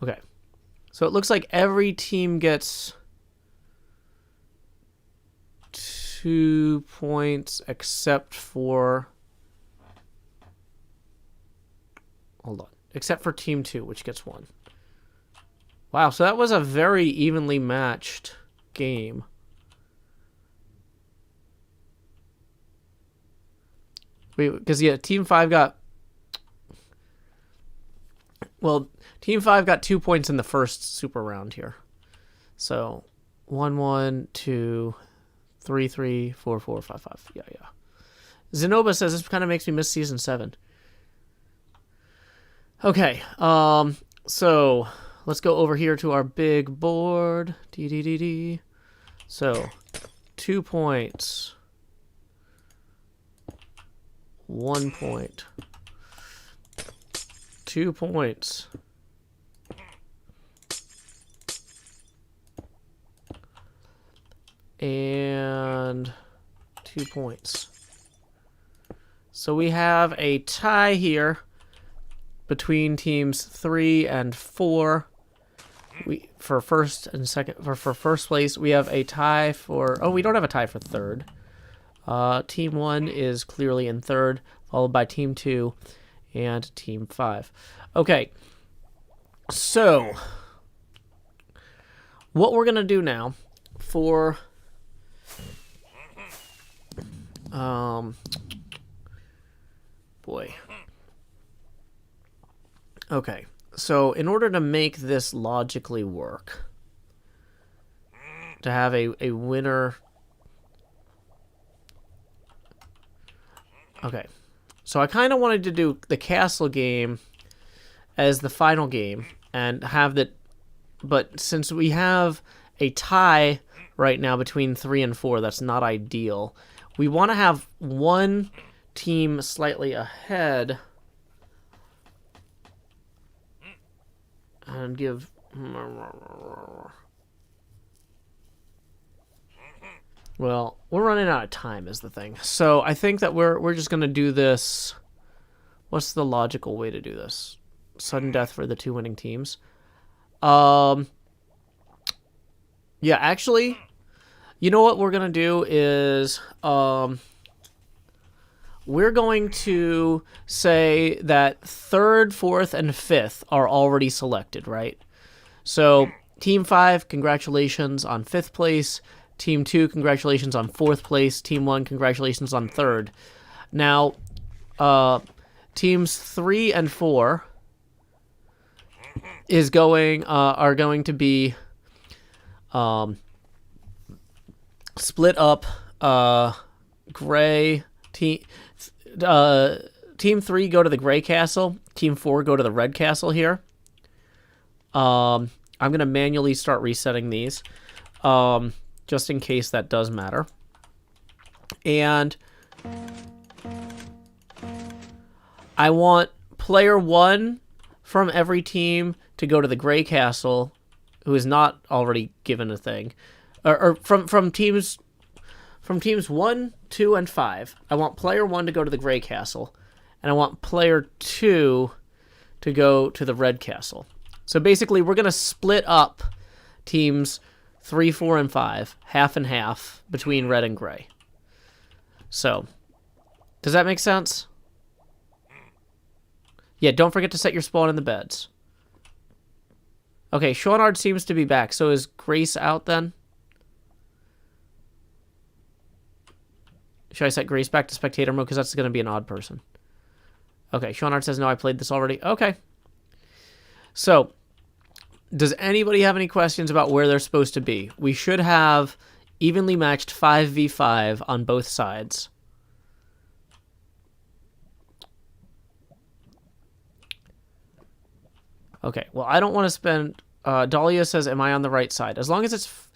Okay. So it looks like every team gets 2 points except for... Hold on. Except for Team 2, which gets 1. Wow, so that was a very evenly matched game. Wait, because, yeah, Team 5 got... Well, Team 5 got 2 points in the first super round here. So, 1, 1, 2, 3, 3, 4, 4, 5, 5. Yeah, yeah. Zenoba says this kind of makes me miss Season 7. Okay, so let's go over here to our big board. So, 2 points. 1 point. 2 points. And 2 points. So we have a tie here between teams 3 and 4. For first and second, for first place, we have a tie for... Oh, we don't have a tie for third. Team 1 is clearly in third, followed by Team 2 and Team 5. Okay, so what we're going to do now for... boy. Okay, so in order to make this logically work, to have a winner... Okay, so I kind of wanted to do the castle game as the final game, and have that... But since we have a tie right now between 3 and 4, that's not ideal. We want to have one team slightly ahead and give... Well, we're running out of time is the thing. So I think that we're just going to do this. What's the logical way to do this? Sudden death for the 2 winning teams. Yeah, actually, you know what we're going to do is we're going to say that 3rd, 4th, and 5th are already selected, right? So Team 5, congratulations on 5th place. Team 2, congratulations on 4th place. Team 1, congratulations on 3rd. Now, teams 3 and 4 are going to be split up. Gray team 3 go to the gray castle. Team 4 go to the red castle here. I'm gonna manually start resetting these. Just in case that does matter. And I want player 1 from every team to go to the gray castle, who is not already given a thing. Or from teams 1, 2, and 5. I want player 1 to go to the gray castle, and I want player 2 to go to the red castle. So basically, we're going to split up teams 3, 4, and 5, half and half between red and gray. So, does that make sense? Yeah, don't forget to set your spawn in the beds. Okay, Shawnard seems to be back. So is Grace out then? Should I set Grace back to spectator mode? Because that's going to be an odd person. Okay, Shawnard says, no, I played this already. Okay. So, does anybody have any questions about where they're supposed to be? We should have evenly matched 5v5 on both sides. Okay, well, I don't want to spend... Dahlia says, am I on the right side? As long as it's...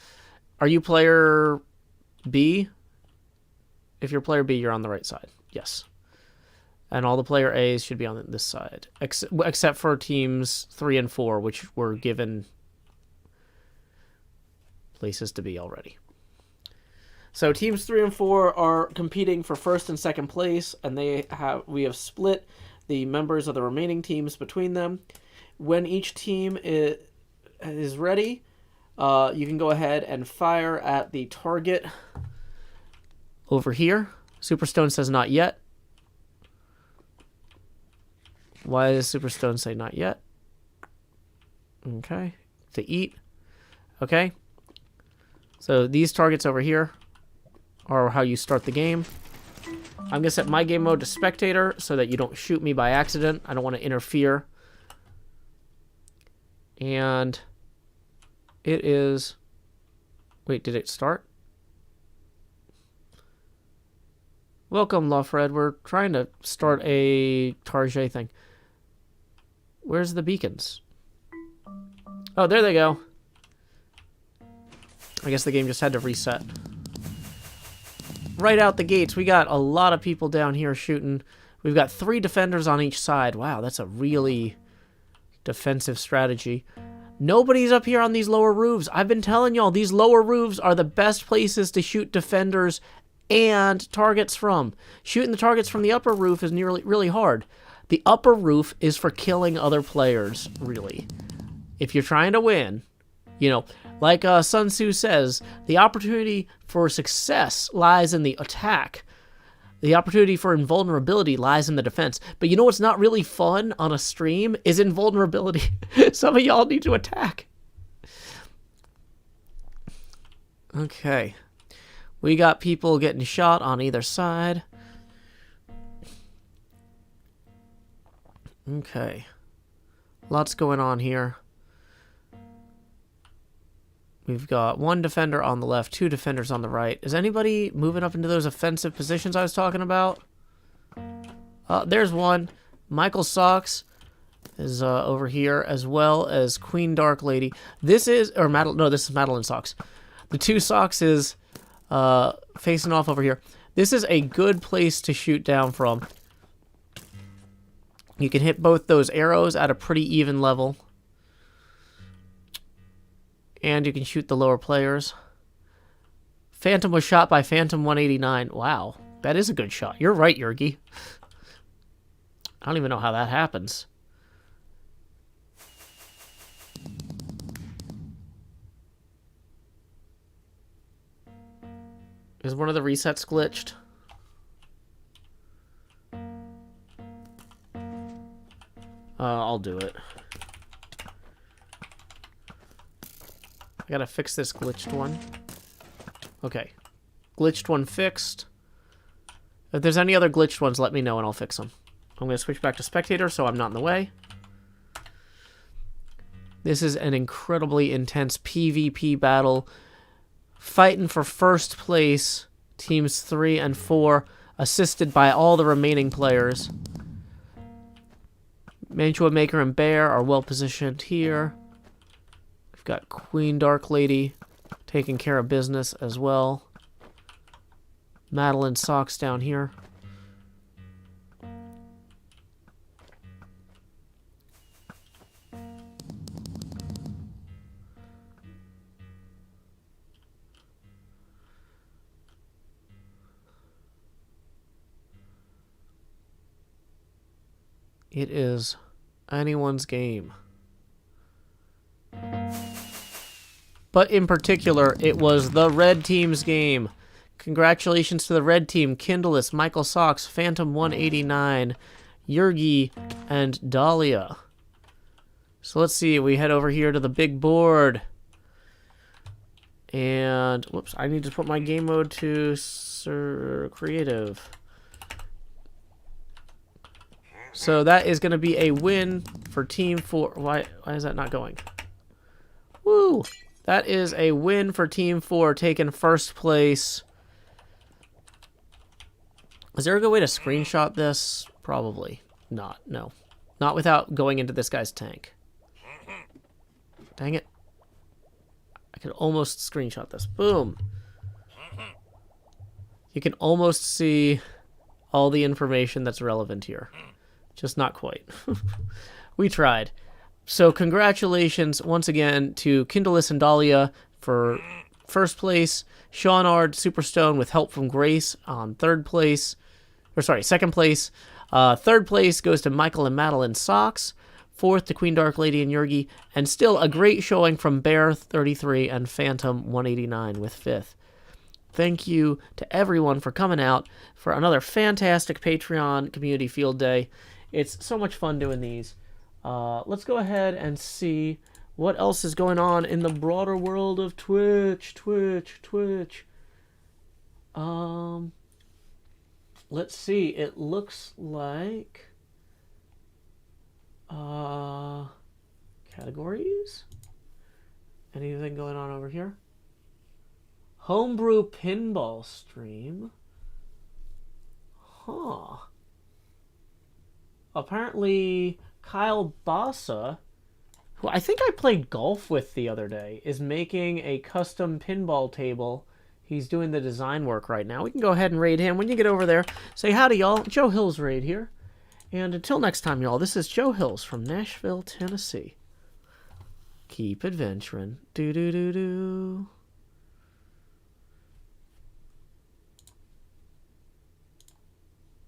Are you player B? If you're player B, you're on the right side. Yes. And all the player A's should be on this side. Except for teams 3 and 4, which were given places to be already. So teams 3 and 4 are competing for 1st and 2nd place, and we have split the members of the remaining teams between them. When each team is ready, you can go ahead and fire at the target over here. Superstone says not yet. Why does Superstone say not yet? Okay. To eat. Okay. So these targets over here are how you start the game. I'm going to set my game mode to spectator so that you don't shoot me by accident. I don't want to interfere. And it is... Wait, did it start? Welcome, Lawfred. We're trying to start a Targét thing. Where's the beacons? Oh, there they go. I guess the game just had to reset. Right out the gates, we got a lot of people down here shooting. We've got 3 defenders on each side. Wow, that's a really defensive strategy. Nobody's up here on these lower roofs. I've been telling y'all, these lower roofs are the best places to shoot defenders and targets from. Shooting the targets from the upper roof is really hard. The upper roof is for killing other players, really. If you're trying to win, you know, like Sun Tzu says, the opportunity for success lies in the attack. The opportunity for invulnerability lies in the defense. But you know what's not really fun on a stream is invulnerability. Some of y'all need to attack. Okay. We got people getting shot on either side. Okay. Lots going on here. We've got 1 defender on the left, 2 defenders on the right. Is anybody moving up into those offensive positions I was talking about? There's one. Michael Socks is over here, as well as Queen Dark Lady. This is... Or this is Madeline Socks. The 2 Socks is facing off over here. This is a good place to shoot down from. You can hit both those arrows at a pretty even level. And you can shoot the lower players. Phantom was shot by Phantom189. Wow, that is a good shot. You're right, Yergi. I don't even know how that happens. Is one of the resets glitched? I'll do it. I gotta fix this glitched one. Okay. Glitched one fixed. If there's any other glitched ones, let me know and I'll fix them. I'm gonna switch back to spectator so I'm not in the way. This is an incredibly intense PvP battle. Fighting for first place, teams 3 and 4, assisted by all the remaining players. Mantua Maker and Bear are well positioned here. We've got Queen Dark Lady taking care of business as well. Madeline Socks down here. It is anyone's game. But in particular, it was the red team's game. Congratulations to the red team, Kindless, Michael Socks, Phantom189, Yergi, and Dahlia. So let's see, we head over here to the big board. And, whoops, I need to put my game mode to creative. So that is going to be a win for Team 4. Why is that not going? Woo! That is a win for Team 4, taking first place. Is there a good way to screenshot this? Probably not. No. Not without going into this guy's tank. Dang it. I could almost screenshot this. Boom. You can almost see all the information that's relevant here. Just not quite. We tried. So congratulations once again to Kindless and Dahlia for first place. Seanard Superstone with help from Grace on third place. Or sorry, second place. Third place goes to Michael and Madeline Socks. Fourth to Queen Dark Lady and Yergi. And still a great showing from Bear 33 and Phantom 189 with fifth. Thank you to everyone for coming out for another fantastic Patreon community field day. It's so much fun doing these. Let's go ahead and see what else is going on in the broader world of Twitch. Let's see. It looks like categories. Anything going on over here? Homebrew pinball stream. Huh. Apparently, Kyle Bassa, who I think I played golf with the other day, is making a custom pinball table. He's doing the design work right now. We can go ahead and raid him. When you get over there, say howdy, y'all. Joe Hills raid here. And until next time, y'all, this is Joe Hills from Nashville, Tennessee. Keep adventuring. Do-do-do-do.